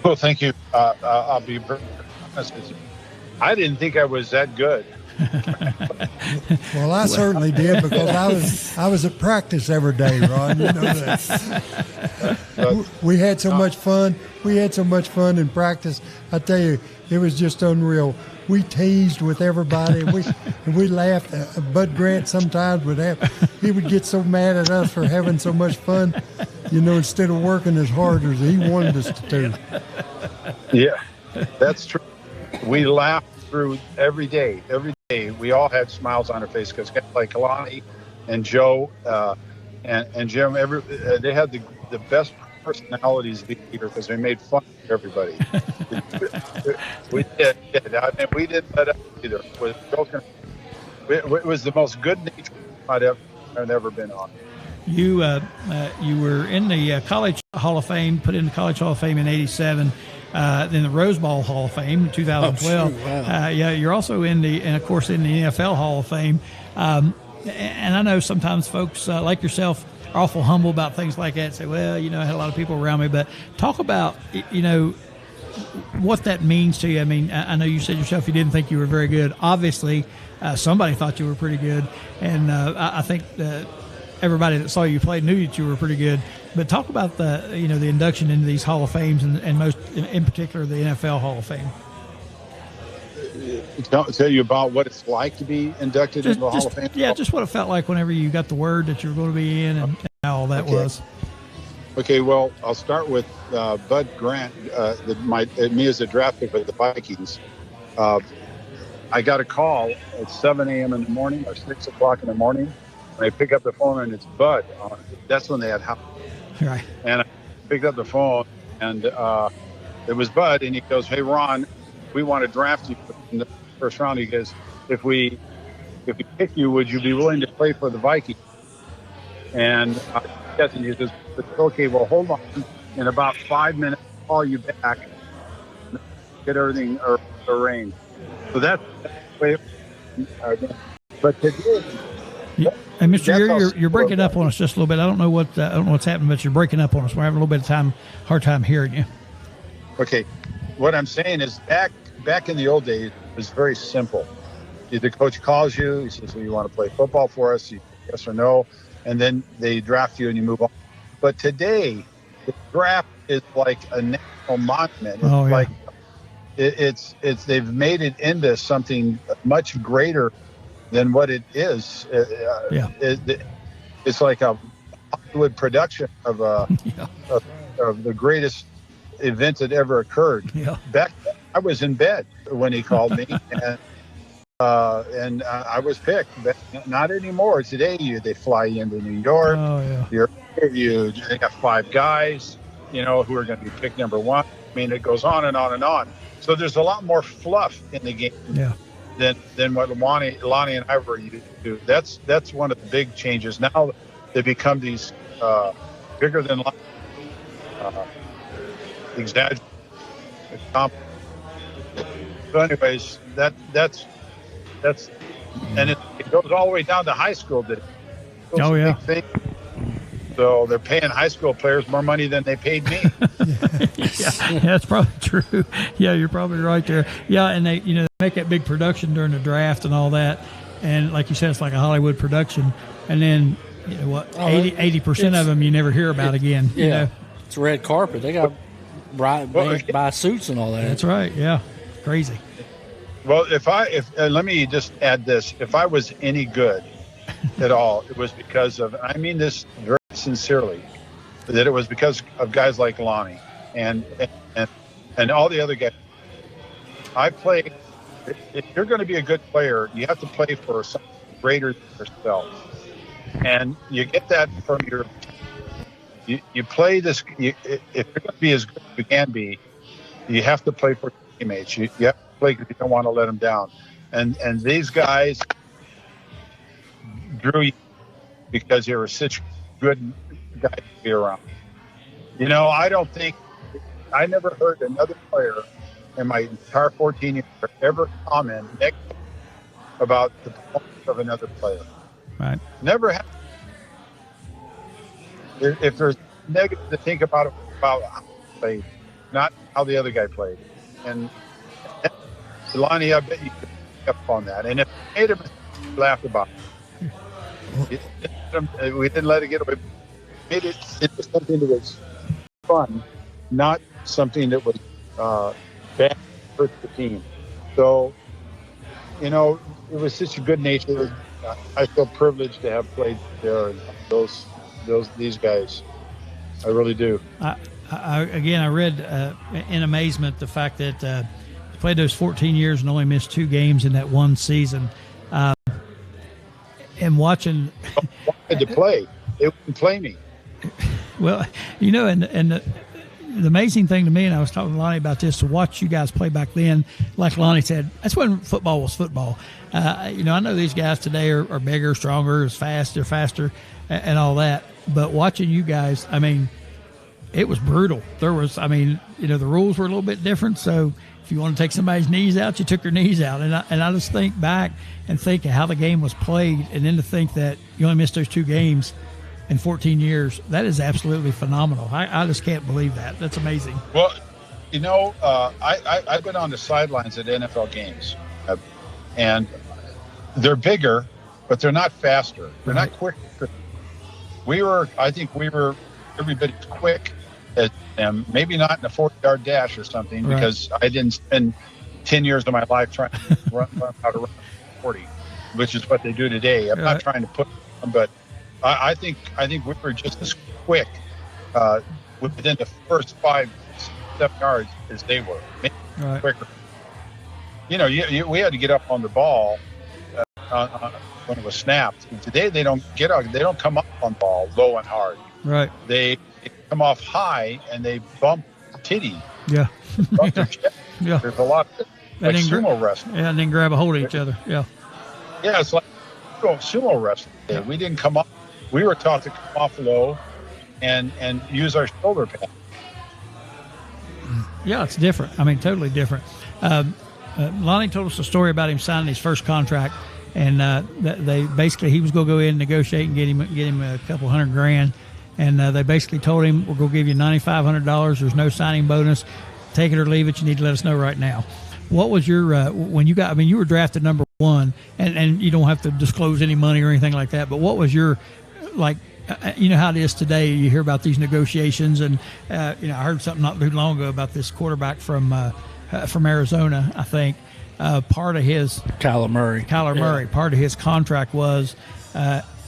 Well, thank you. I'll be very honest with you. I didn't think I was that good. Well, I certainly did because I was at practice every day, Ron. You know that. We had so much fun. We had so much fun in practice. I tell you, it was just unreal. We teased with everybody, and we laughed. Bud Grant sometimes he would get so mad at us for having so much fun, instead of working as hard as he wanted us to do. Yeah, that's true. We laughed through every day. Every day, we all had smiles on our face because guys like Lonnie and Joe and Jim, they had the best personalities here because they made fun of everybody. We did. We didn't let up either. It was the most good-natured I've ever been on. You were in the College Hall of Fame, put in the College Hall of Fame in '87, then the Rose Bowl Hall of Fame in 2012. Oh, wow. Yeah, you're also in the NFL Hall of Fame. And I know sometimes folks like yourself are awful humble about things like that. Say, well, I had a lot of people around me, but talk about what that means to you. I mean, I know you said yourself you didn't think you were very good. Obviously, somebody thought you were pretty good, and I think everybody that saw you play knew that you were pretty good. But talk about the induction into these Hall of Fames and most in particular the NFL Hall of Fame. Tell you about what it's like to be inducted into the Hall of Fame? Yeah, just what it felt like whenever you got the word that you were going to be in and how all that was. Okay, well, I'll start with Bud Grant, me as a draft pick with the Vikings. I got a call at 7 a.m. in the morning or 6 o'clock in the morning. And I pick up the phone, and it's Bud. That's when they had house. Right. And I picked up the phone, and it was Bud, and he goes, "Hey, Ron, we want to draft you in the first round." He goes, if we pick you, would you be willing to play for the Vikings? And yes, and he says, "Okay, well, hold on. In about 5 minutes, I'll call you back, get everything arranged." So that's the way but today, and Mr. Yary, you're breaking up on us just a little bit. I don't know what's happening, but you're breaking up on us. We're having a little bit of hard time hearing you. Okay, what I'm saying is back in the old days, was very simple. The coach calls you. He says, "Well, you want to play football for us? Yes or no?" And then they draft you and you move on. But today, the draft is like a national monument. It's like it's they've made it into something much greater than what it is. It's like a Hollywood production of of the greatest event that ever occurred. Back then, I was in bed when he called me, and I was picked. But not anymore. Today, they fly you into New York. They got 5 guys, who are going to be picked number 1. I mean, it goes on and on and on. So there's a lot more fluff in the game than what Lonnie and I were used to. That's one of the big changes. Now they become these bigger than life, exaggerated. So anyways, that's and it goes all the way down to high school. Big thing. So they're paying high school players more money than they paid me. That's probably true. Yeah, you're probably right there. Yeah, and they make that big production during the draft and all that, and like you said, it's like a Hollywood production. And then 80% of them you never hear about again. It's red carpet. They got buy suits and all that. That's right. Yeah, crazy. Well, if let me just add this: if I was any good at all, it was because of, I mean this very sincerely, that it was because of guys like Lonnie and all the other guys. I play. If you're going to be a good player, you have to play for something greater than yourself, and you get that from your. You play this. If you're going to be as good as you can be, you have to play for your teammates. You have to play because you don't want to let them down, and these guys drew you because they were such good guys to be around. I never heard another player in my entire 14 years ever comment negative about the performance of another player. Right. Never happened. If there's negative to think about how he played, not how the other guy played. And Lonnie, I bet you could pick up on that. And if he made him, laughed about it. We didn't let it get away. We made it into something that was fun, not something that was bad for the team. So, it was such a good nature. I feel privileged to have played there, and these guys. I really do. I read in amazement the fact that he played those 14 years and only missed 2 games in that one season. And watching, I had to play. They wouldn't play me. Well, and the amazing thing to me, and I was talking to Lonnie about this, to watch you guys play back then, like Lonnie said, that's when football was football. I know these guys today are bigger, stronger, they're faster, and all that. But watching you guys, I mean, it was brutal. There was, the rules were a little bit different. So if you want to take somebody's knees out, you took their knees out. And I just think back and think of how the game was played, and then to think that you only missed those 2 games in 14 years, that is absolutely phenomenal. I just can't believe that. That's amazing. Well, I've been on the sidelines at NFL games, and they're bigger, but they're not faster. They're not quicker. I think we were every bit as quick as them, maybe not in a 40-yard dash or something, because I didn't spend 10 years of my life trying to run how to run 40, which is what they do today. I'm not trying to put them, but I think we were just as quick within the first 5-7 yards as they were, maybe quicker. We had to get up on the ball when it was snapped. Today they don't come up on ball low and hard. Right. They come off high and they bump titty. Yeah. Bump their chest. Yeah. There's a lot of sumo wrestling. Yeah, and then grab a hold of each other. Yeah. Yeah, it's like sumo wrestling. Yeah. We didn't come up. We were taught to come off low and use our shoulder pad. Yeah, it's different. I mean, totally different. Lonnie told us a story about him signing his first contract, and he was going to go in and negotiate and get him a couple $100,000, and they basically told him, we're going to give you $9,500. There's no signing bonus. Take it or leave it. You need to let us know right now. What was your when you got? I mean, you were drafted number 1, and you don't have to disclose any money or anything like that. But what was your you know how it is today. You hear about these negotiations, and I heard something not too long ago about this quarterback from Arizona. I think part of his Kyler Murray. Part of his contract was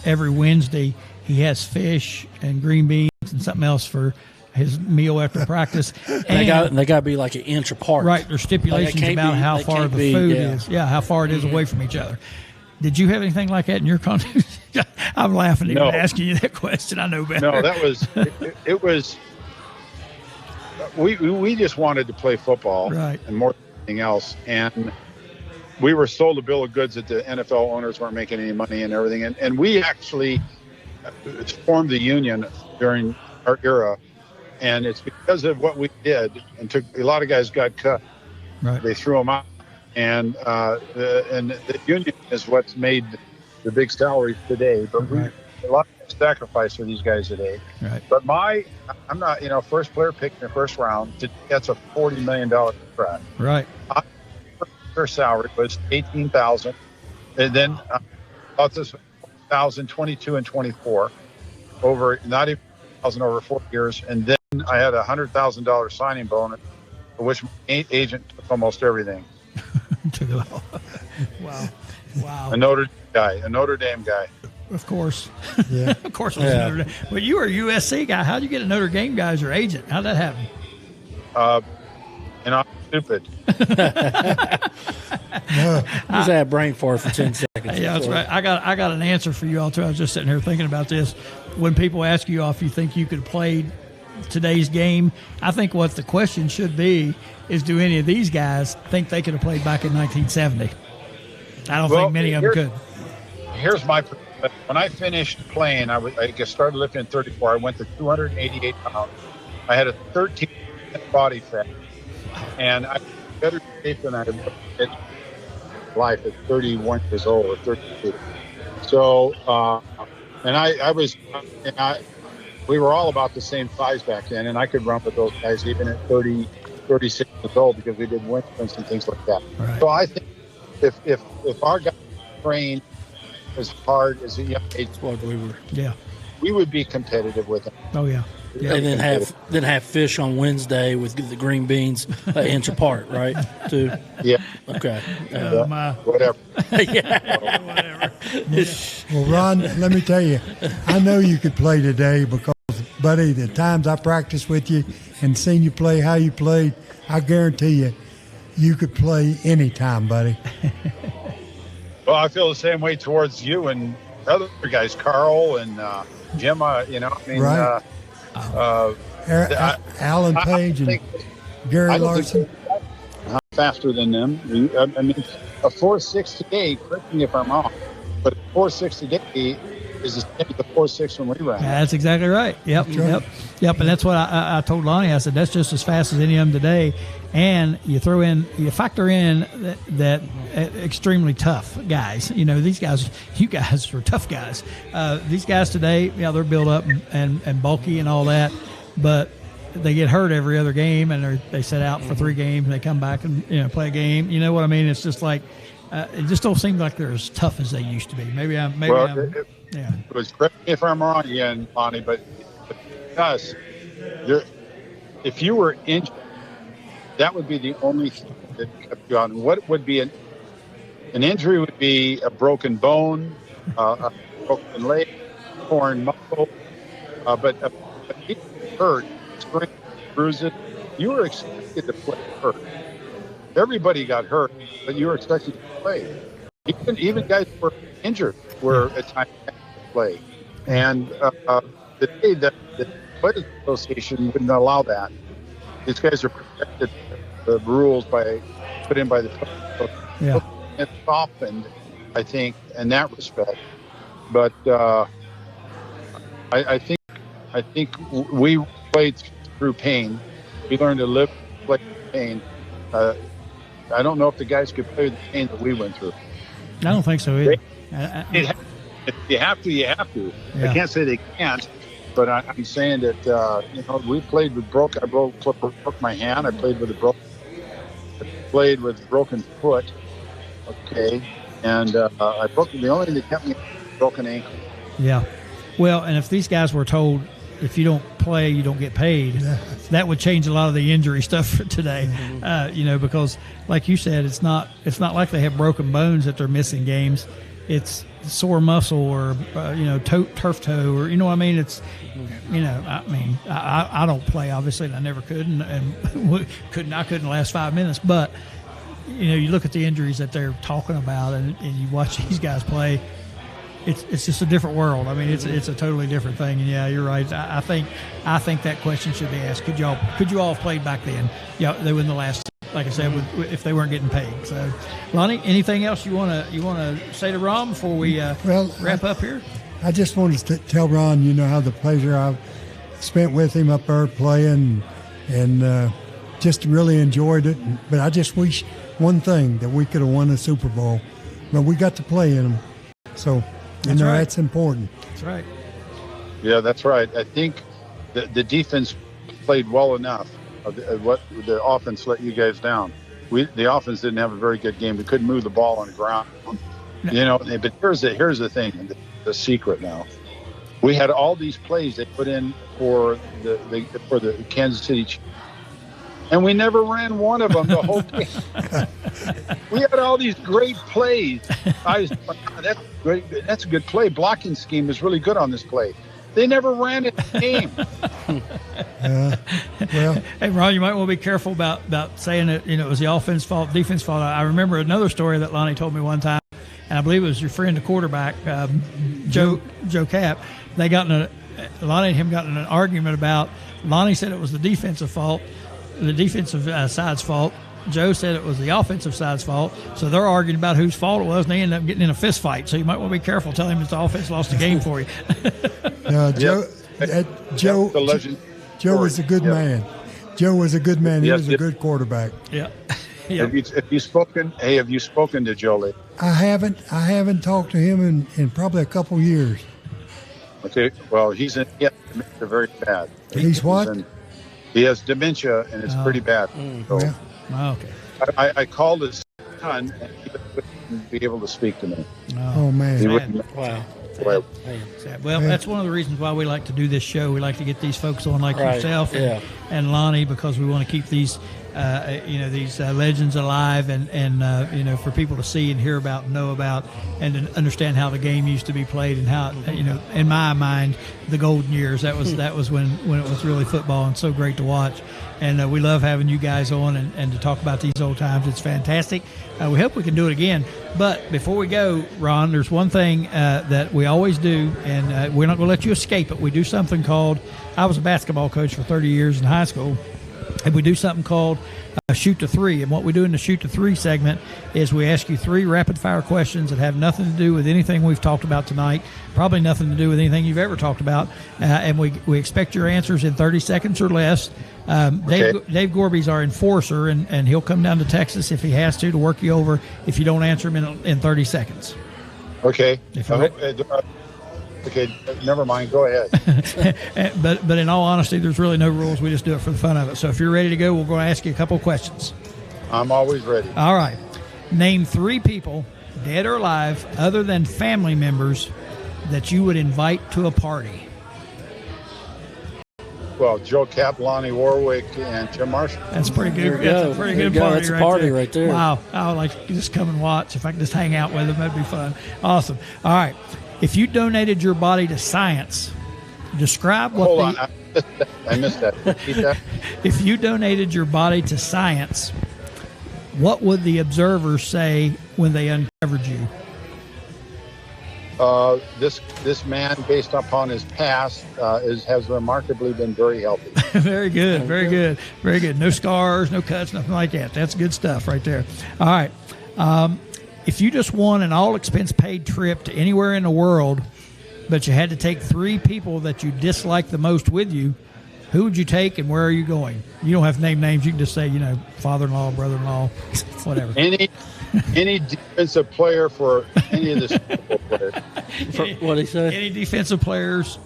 every Wednesday he has fish and green beans and something else for his meal after practice. And they got to be like an inch apart. Right. There's stipulations about how far the food is. Yeah, how far it is away from each other. Did you have anything like that in your contract? I'm laughing even asking you that question. I know better. No, that was it was. We just wanted to play football, right, and more than anything else. And we were sold a bill of goods that the NFL owners weren't making any money and everything. And we actually formed the union during our era. And it's because of what we did, and a lot of guys got cut. Right. They threw them out, and the union is what's made the big salaries today. But a lot of sacrifice for these guys today. Right. But I'm not, first player picked in the first round. That's a $40 million contract. Right. Their salary was $18,000, and then about this 2022 and 24 over not even over 4 years, and then I had a $100,000 signing bonus, for which my agent took almost everything. Wow. A Notre Dame guy. Of course. Yeah. Of course it was Notre Dame. But you were a USC guy. How'd you get a Notre Dame guy as your agent? How'd that happen? I'm stupid. Just had brain fart for 10 seconds. Yeah, that's right. I got an answer for you all too. I was just sitting here thinking about this. When people ask you if you think you could play today's game, I think what the question should be is, do any of these guys think they could have played back in 1970? I don't think many of them could. Here's my perspective. When I finished playing, I started lifting at 34. I went to 288 pounds. I had a 13% body fat, and I was better shape than I had in life at 31 years old or 32. So, we were all about the same size back then, and I could run with those guys even at 30, 36 years old because we did wind sprints and things like that. Right. So I think if our guys trained as hard as a young age, we would be competitive with them. Oh yeah. Yeah. And then have fish on Wednesday with the green beans an inch apart, right? Too. Yeah. Okay. Whatever. Whatever. Well, Ron, let me tell you, I know you could play today because, buddy, the times I practiced with you and seen you play, how you played, I guarantee you could play anytime, buddy. Well, I feel the same way towards you and other guys, Carl and Jim. Right. Alan Page and Gary Larson. Faster than them. I mean, a 4.68, correct me if I'm wrong, but a 4.68 is the same as the 4.6 when we ran. That's exactly right. Yep. And that's what I told Lonnie. I said, that's just as fast as any of them today. And you factor in that extremely tough guys. You guys are tough guys. These guys today, they're built up and bulky and all that, but they get hurt every other game, and they sit out for 3 games, and they come back and play a game. You know what I mean? It's just like it just don't seem like they're as tough as they used to be. It was, correct me if I'm wrong again, Lonnie, but us, if you were injured, that would be the only thing that kept you on. What would be an injury would be a broken bone, a broken leg, torn muscle, but if you hurt, sprained, bruises, you were expected to play hurt. Everybody got hurt, but you were expected to play. Even guys who were injured were at times to play. And the day that the Players Association wouldn't allow that, these guys are protected. The rules put in by the Players Association. It's softened, I think, in that respect. But I think we played through pain. We learned to live with pain. I don't know if the guys could play the pain that we went through. I don't think so either. If you have to, you have to. Yeah. I can't say they can't, but I'm saying that we played with I broke my hand. I played with a broken. played with broken foot. Okay, and I broke the only thing that kept me broken ankle. Yeah. Well, and if these guys were told if you don't play, you don't get paid, that would change a lot of the injury stuff for today. Because like you said, it's not like they have broken bones that they're missing games. It's sore muscle or turf toe, or what I mean. It's I don't play, obviously, and I never could, and couldn't last 5 minutes. But you look at the injuries that they're talking about, and you watch these guys play. It's just a different world. I mean, it's a totally different thing. And yeah, you're right. I think that question should be asked. Could you all have played back then? Yeah, they were in the last. Like I said, if they weren't getting paid. So, Lonnie, anything else you want to say to Ron before we wrap up here? I just wanted to tell Ron, how the pleasure I've spent with him up there playing, and just really enjoyed it. But I just wish one thing, that we could have won a Super Bowl, but we got to play in them. So, that's important. That's right. Yeah, that's right. I think the defense played well enough. What the offense let you guys down. The offense didn't have a very good game. We couldn't move the ball on the ground. But here's the thing, the secret now. We had all these plays they put in for the Kansas City Chiefs, and we never ran one of them the whole game. We had all these great plays. That's great. That's a good play. Blocking scheme is really good on this play. They never ran it in the game. Hey, Ron, you might want to be careful about saying that it was the offense fault, defense fault. I remember another story that Lonnie told me one time, and I believe it was your friend, the quarterback, Joe Cap. Lonnie and him got in an argument about. Lonnie said it was the defensive fault, the defensive side's fault. Joe said it was the offensive side's fault, so they're arguing about whose fault it was, and they ended up getting in a fist fight. So you might want to be careful telling him it's the offense lost the game for you. Joe was a good man. Joe was a good man. He was a good quarterback. Yeah. Have you spoken to Joe lately? I haven't talked to him in probably a couple years. Okay. Well, he's dementia very bad. He's what? He has dementia, and it's pretty bad. So, okay. I called his son, and he wouldn't be able to speak to me. Oh man. He wouldn't. Wow. Well, that's one of the reasons why we like to do this show. We like to get these folks on like yourself and Lonnie, because we want to keep these legends alive and for people to see and hear about and know about and to understand how the game used to be played and how, in my mind, the golden years, that was when it was really football and so great to watch. And we love having you guys on and to talk about these old times. It's fantastic. We hope we can do it again. But before we go, Ron, there's one thing that we always do, and we're not going to let you escape it. We do something called, I was a basketball coach for 30 years in high school, and we do something called Shoot to Three. And what we do in the Shoot to Three segment is we ask you 3 rapid-fire questions that have nothing to do with anything we've talked about tonight, probably nothing to do with anything you've ever talked about, and we expect your answers in 30 seconds or less. Dave Gorby's our enforcer, and he'll come down to Texas if he has to work you over if you don't answer him in 30 seconds. Okay. Okay, never mind. Go ahead. But in all honesty, there's really no rules. We just do it for the fun of it. So if you're ready to go, we're going to ask you a couple of questions. I'm always ready. All right. Name 3 people, dead or alive, other than family members, that you would invite to a party. Well, Joe Cap, Lonnie Warwick, and Jim Marshall. That's pretty good. That's a pretty good party. That's a party right there. Wow. I would like to just come and watch. If I could just hang out with them, that'd be fun. Awesome. All right. If you donated your body to science, describe what Hold on. I missed that. Repeat that. If you donated your body to science, what would the observers say when they uncovered you? This man, based upon his past, has remarkably been very healthy. Very good. Very good. Very good. No scars, no cuts, nothing like that. That's good stuff right there. All right. If you just won an all-expense-paid trip to anywhere in the world, but you had to take 3 people that you dislike the most with you, who would you take and where are you going? You don't have to name names. You can just say, father-in-law, brother-in-law, whatever. Any defensive player for any of the Super Bowl players. What did he say? Any defensive players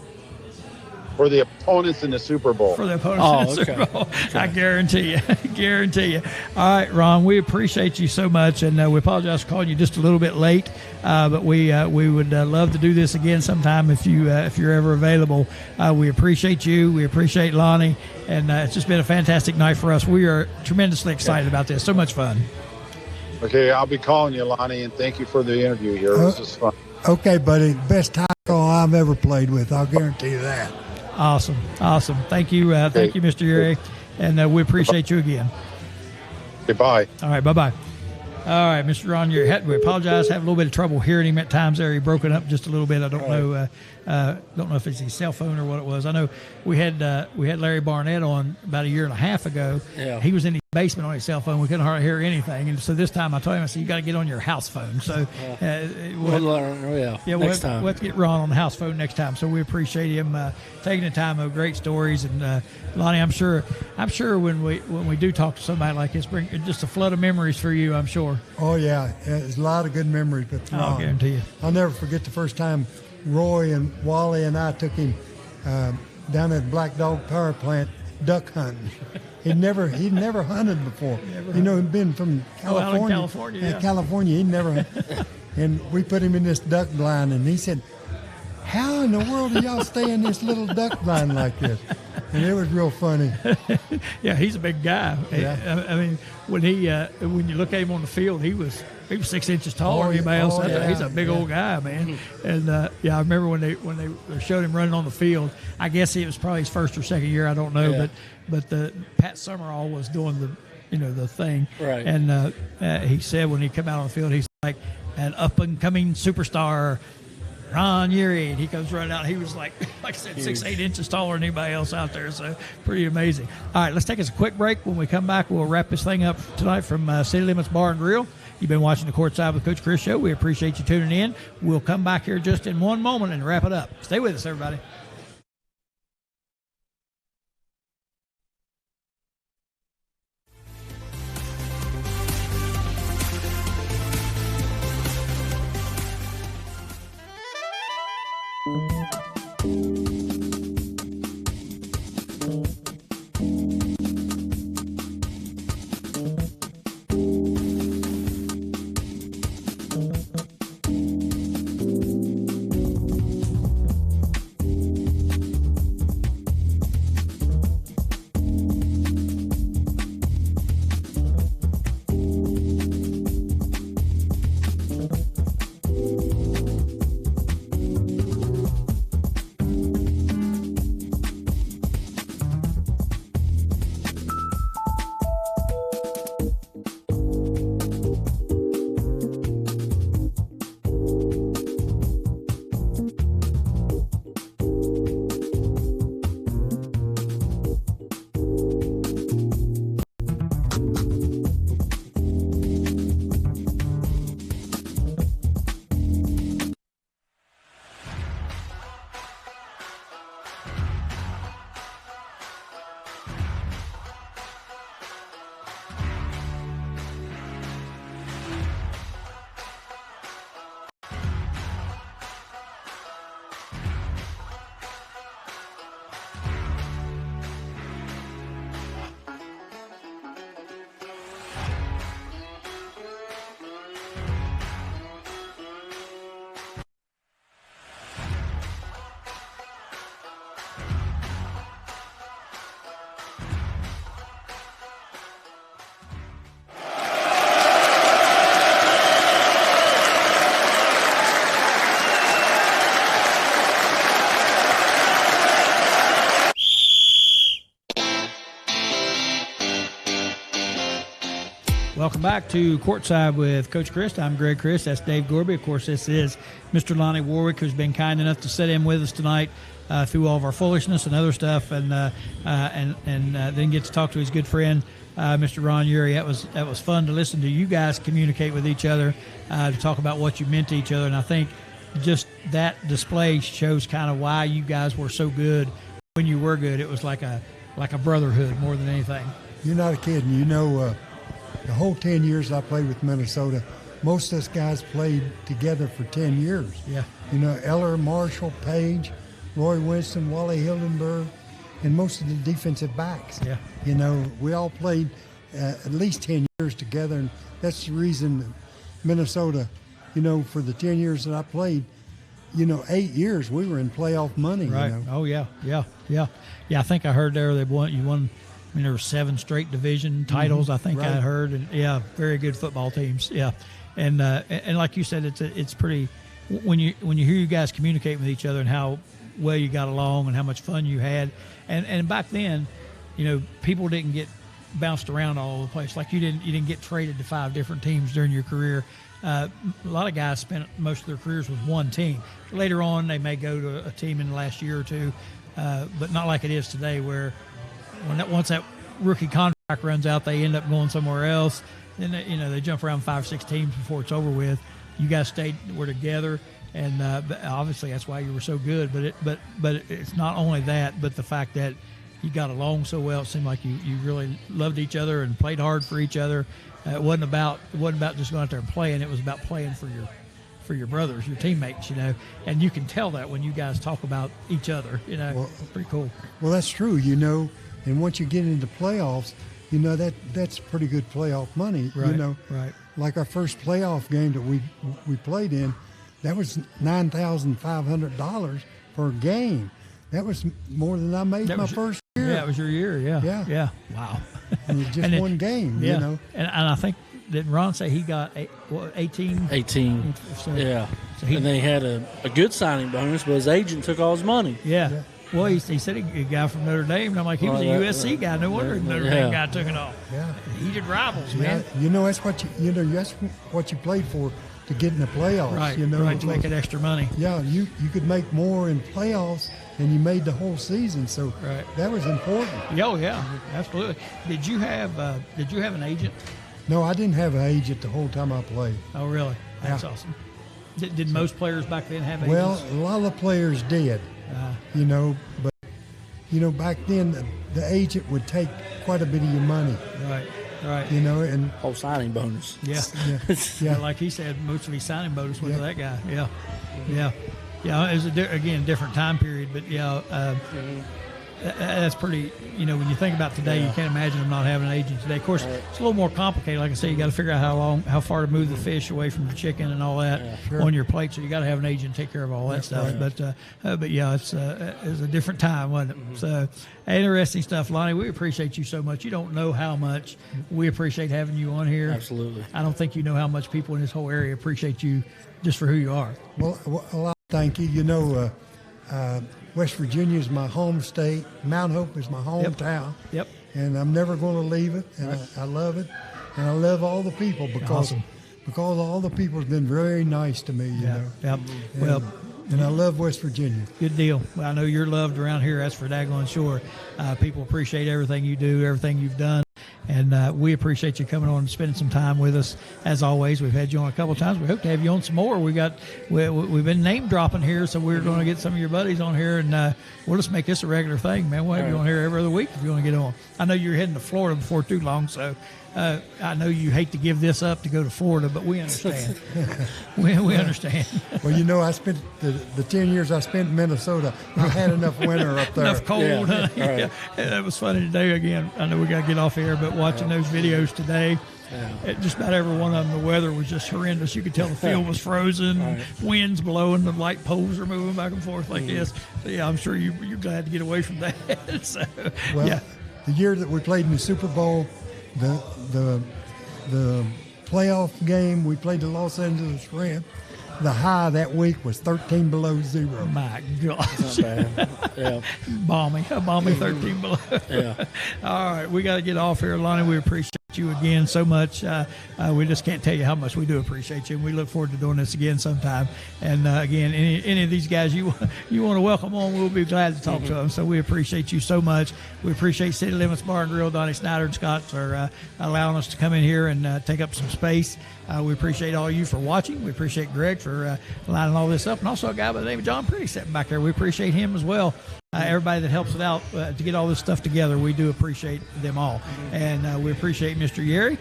for the opponents in the Super Bowl. For the opponents in the Super Bowl. Okay. I guarantee you. Guarantee you. All right, Ron, we appreciate you so much, and we apologize for calling you just a little bit late, but we would love to do this again sometime if you're ever available. We appreciate you. We appreciate Lonnie, and it's just been a fantastic night for us. We are tremendously excited about this. So much fun. Okay, I'll be calling you, Lonnie, and thank you for the interview here. This is fun. Okay, buddy. Best tie call I've ever played with. I'll guarantee you that. Awesome. Thank you, thank you, Mr. Yary, and we appreciate you again. Goodbye. All right, bye-bye. All right, Mr. Ron Yary. We apologize. Have a little bit of trouble hearing him at times there. He broken up just a little bit. I don't know. Don't know if it's his cell phone or what it was. I know we had Larry Barnett on about a year and a half ago. Yeah. He was in his basement on his cell phone. We couldn't hardly hear anything. And so this time I told him, I said, you got to get on your house phone. So we'll have to get Ron on the house phone next time. So we appreciate him taking the time of great stories. And Lonnie, I'm sure when we do talk to somebody like this, bring just a flood of memories for you, I'm sure. Oh yeah, there's a lot of good memories with Ron. I'll guarantee you. I'll never forget the first time Roy and Wally and I took him down at Black Dog Power Plant duck hunting. He'd never hunted before. He'd been from California. California, he'd never hunted. And we put him in this duck blind, and he said, how in the world do y'all stay in this little duck blind like this? And it was real funny. Yeah, he's a big guy. Yeah. I mean, when you look at him on the field, he was 6 inches taller than anybody else. He's a big old guy, man. And I remember when they showed him running on the field. I guess it was probably his first or second year. I don't know, but the Pat Summerall was doing the thing. Right. And he said when he came out on the field, he's like an up and coming superstar. Ron Yary, and he comes running out. He was like I said, 6'8" inches taller than anybody else out there. So pretty amazing. All right, let's take us a quick break. When we come back, we'll wrap this thing up tonight from City Limits Bar and Grill. You've been watching the Courtside with Coach Crist show. We appreciate you tuning in. We'll come back here just in one moment and wrap it up. Stay with us, everybody. Welcome back to Courtside with Coach Crist. I'm Greg Crist. That's Dave Gorby. Of course, this is Mr. Lonnie Warwick, who's been kind enough to sit in with us tonight through all of our foolishness and other stuff, and then get to talk to his good friend, Mr. Ron Yary. That was fun to listen to you guys communicate with each other, to talk about what you meant to each other, and I think just that display shows kind of why you guys were so good when you were good. It was like a brotherhood more than anything. You're not kidding. The whole 10 years I played with Minnesota, most of us guys played together for 10 years. Yeah. Eller, Marshall, Page, Roy Winston, Wally Hildenberg, and most of the defensive backs. Yeah. You know, we all played at least 10 years together, and that's the reason that Minnesota, you know, for the 10 years that I played, you know, 8 years we were in playoff money. Right. You know? Oh yeah. I think I heard there you won. I mean, there were 7 straight division titles. I think Right. I heard, and yeah, very good football teams. Yeah, and like you said, it's pretty when you hear you guys communicate with each other and how well you got along and how much fun you had, and back then, you know, people didn't get bounced around all over the place. Like you didn't get traded to 5 different teams during your career. A lot of guys spent most of their careers with one team. Later on, they may go to a team in the last year or two, but not like it is today, where once that rookie contract runs out, they end up going somewhere else. Then they jump around 5 or 6 teams before it's over with. You guys were together, and obviously that's why you were so good. But it's not only that, but the fact that you got along so well. It seemed like you really loved each other and played hard for each other. It wasn't about just going out there and playing. It was about playing for your brothers, your teammates, you know. And you can tell that when you guys talk about each other, you know. Well, pretty cool. Well, that's true, you know. And once you get into playoffs, you know, that's pretty good playoff money. Right, you know, right. Like our first playoff game that we played in, that was $9,500 per game. That was more than I made my first year. Yeah, it was your year. Yeah. Wow. And it just one game, yeah. you know. And I think, did Ron say he got 18? 18. So, Yeah. So he, And they had a good signing bonus, but his agent took all his money. yeah. Well, he said a guy from Notre Dame, and I'm like, he was a USC guy. No wonder the Notre Dame guy took it off. Yeah. Heated rivals, man. You know, that's what you played for, to get in the playoffs. Right, you know, right, to make that extra money. Yeah, you could make more in playoffs than you made the whole season. So Right. that was important. Oh, yeah, absolutely. Did you have an agent? No, I didn't have an agent the whole time I played. Oh, really? That's Yeah. awesome. Did most players back then have agents? Well, a lot of the players did, you know, but, you know, back then the agent would take quite a bit of your money, right. you know, and Whole signing bonus. Yeah. yeah, Like he said, most of his signing bonus went to that guy. Yeah. It was again different time period, but that's pretty. You know, when you think about today, you can't imagine them not having an agent today. Of course, it's a little more complicated. Like I say, you got to figure out how far to move the fish away from the chicken and all that on your plate. So you got to have an agent take care of all that stuff. Right. But yeah, it was a different time, wasn't it? Mm-hmm. So interesting stuff, Lonnie. We appreciate you so much. You don't know how much we appreciate having you on here. Absolutely. I don't think you know how much people in this whole area appreciate you just for who you are. Well, thank you. You know, West Virginia is my home state. Mount Hope is my hometown. Yep. And I'm never going to leave it. And I love it. And I love all the people because all the people have been very nice to me, you know. Yep. And, Well, and I love West Virginia. good deal. Well, I know you're loved around here. That's for daggone sure. People appreciate everything you do, everything you've done. And we appreciate you coming on and spending some time with us. As always, we've had you on a couple of times. We hope to have you on some more. We've been name dropping here, so we're going to get some of your buddies on here, and we'll just make this a regular thing, man. We'll have you on here every other week if you want to get on. I know you're heading to Florida before too long, so I know you hate to give this up to go to Florida, but we understand. we understand. Well, you know, I spent the 10 years I spent in Minnesota, I had enough winter up there. Enough cold. Yeah, right. That was funny today. Again, I know we got to get off here, but watching those videos today, just about every one of them, the weather was just horrendous. You could tell the field was frozen, winds blowing, the light poles are moving back and forth like this. So, yeah, I'm sure you're glad to get away from that. So, Well, the year that we played in the Super Bowl, the playoff game, we played the Los Angeles Rams. The high that week was 13 below zero. my gosh. Not bad. Yeah. balmy 13 below. Yeah. All right, we got to get off here, Lonnie. We appreciate you again so much. We just can't tell you how much we do appreciate you, and we look forward to doing this again sometime. And again, any of these guys you want to welcome on, we'll be glad to talk to them. So we appreciate you so much. We appreciate City Limits Bar and Grill, Donnie Snyder and Scott for allowing us to come in here and take up some space. We appreciate all you for watching. We appreciate Greg for lining all this up, and also a guy by the name of John Pretty sitting back there. We appreciate him as well. Everybody that helps it out to get all this stuff together, we do appreciate them all. And we appreciate Mr. Yary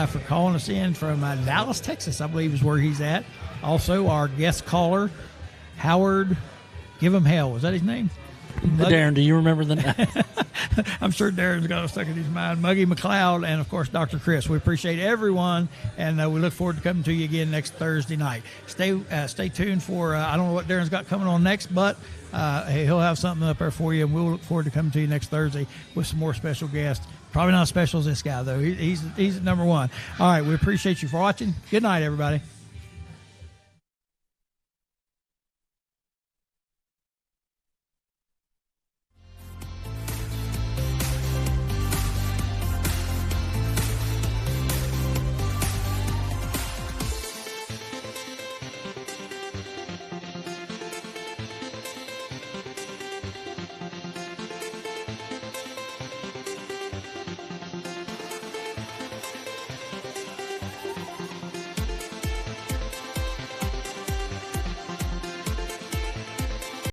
for calling us in from Dallas, Texas, I believe is where he's at. Also, our guest caller, Howard Give him hell. Was that his name? Darren, do you remember the name? I'm sure Darren's got it stuck in his mind. Muggy McLeod and, of course, Dr. Crist. We appreciate everyone, and we look forward to coming to you again next Thursday night. Stay tuned for, I don't know what Darren's got coming on next, but he'll have something up there for you, and we'll look forward to coming to you next Thursday with some more special guests. Probably not as special as this guy, though. He's number one. All right, we appreciate you for watching. Good night, everybody.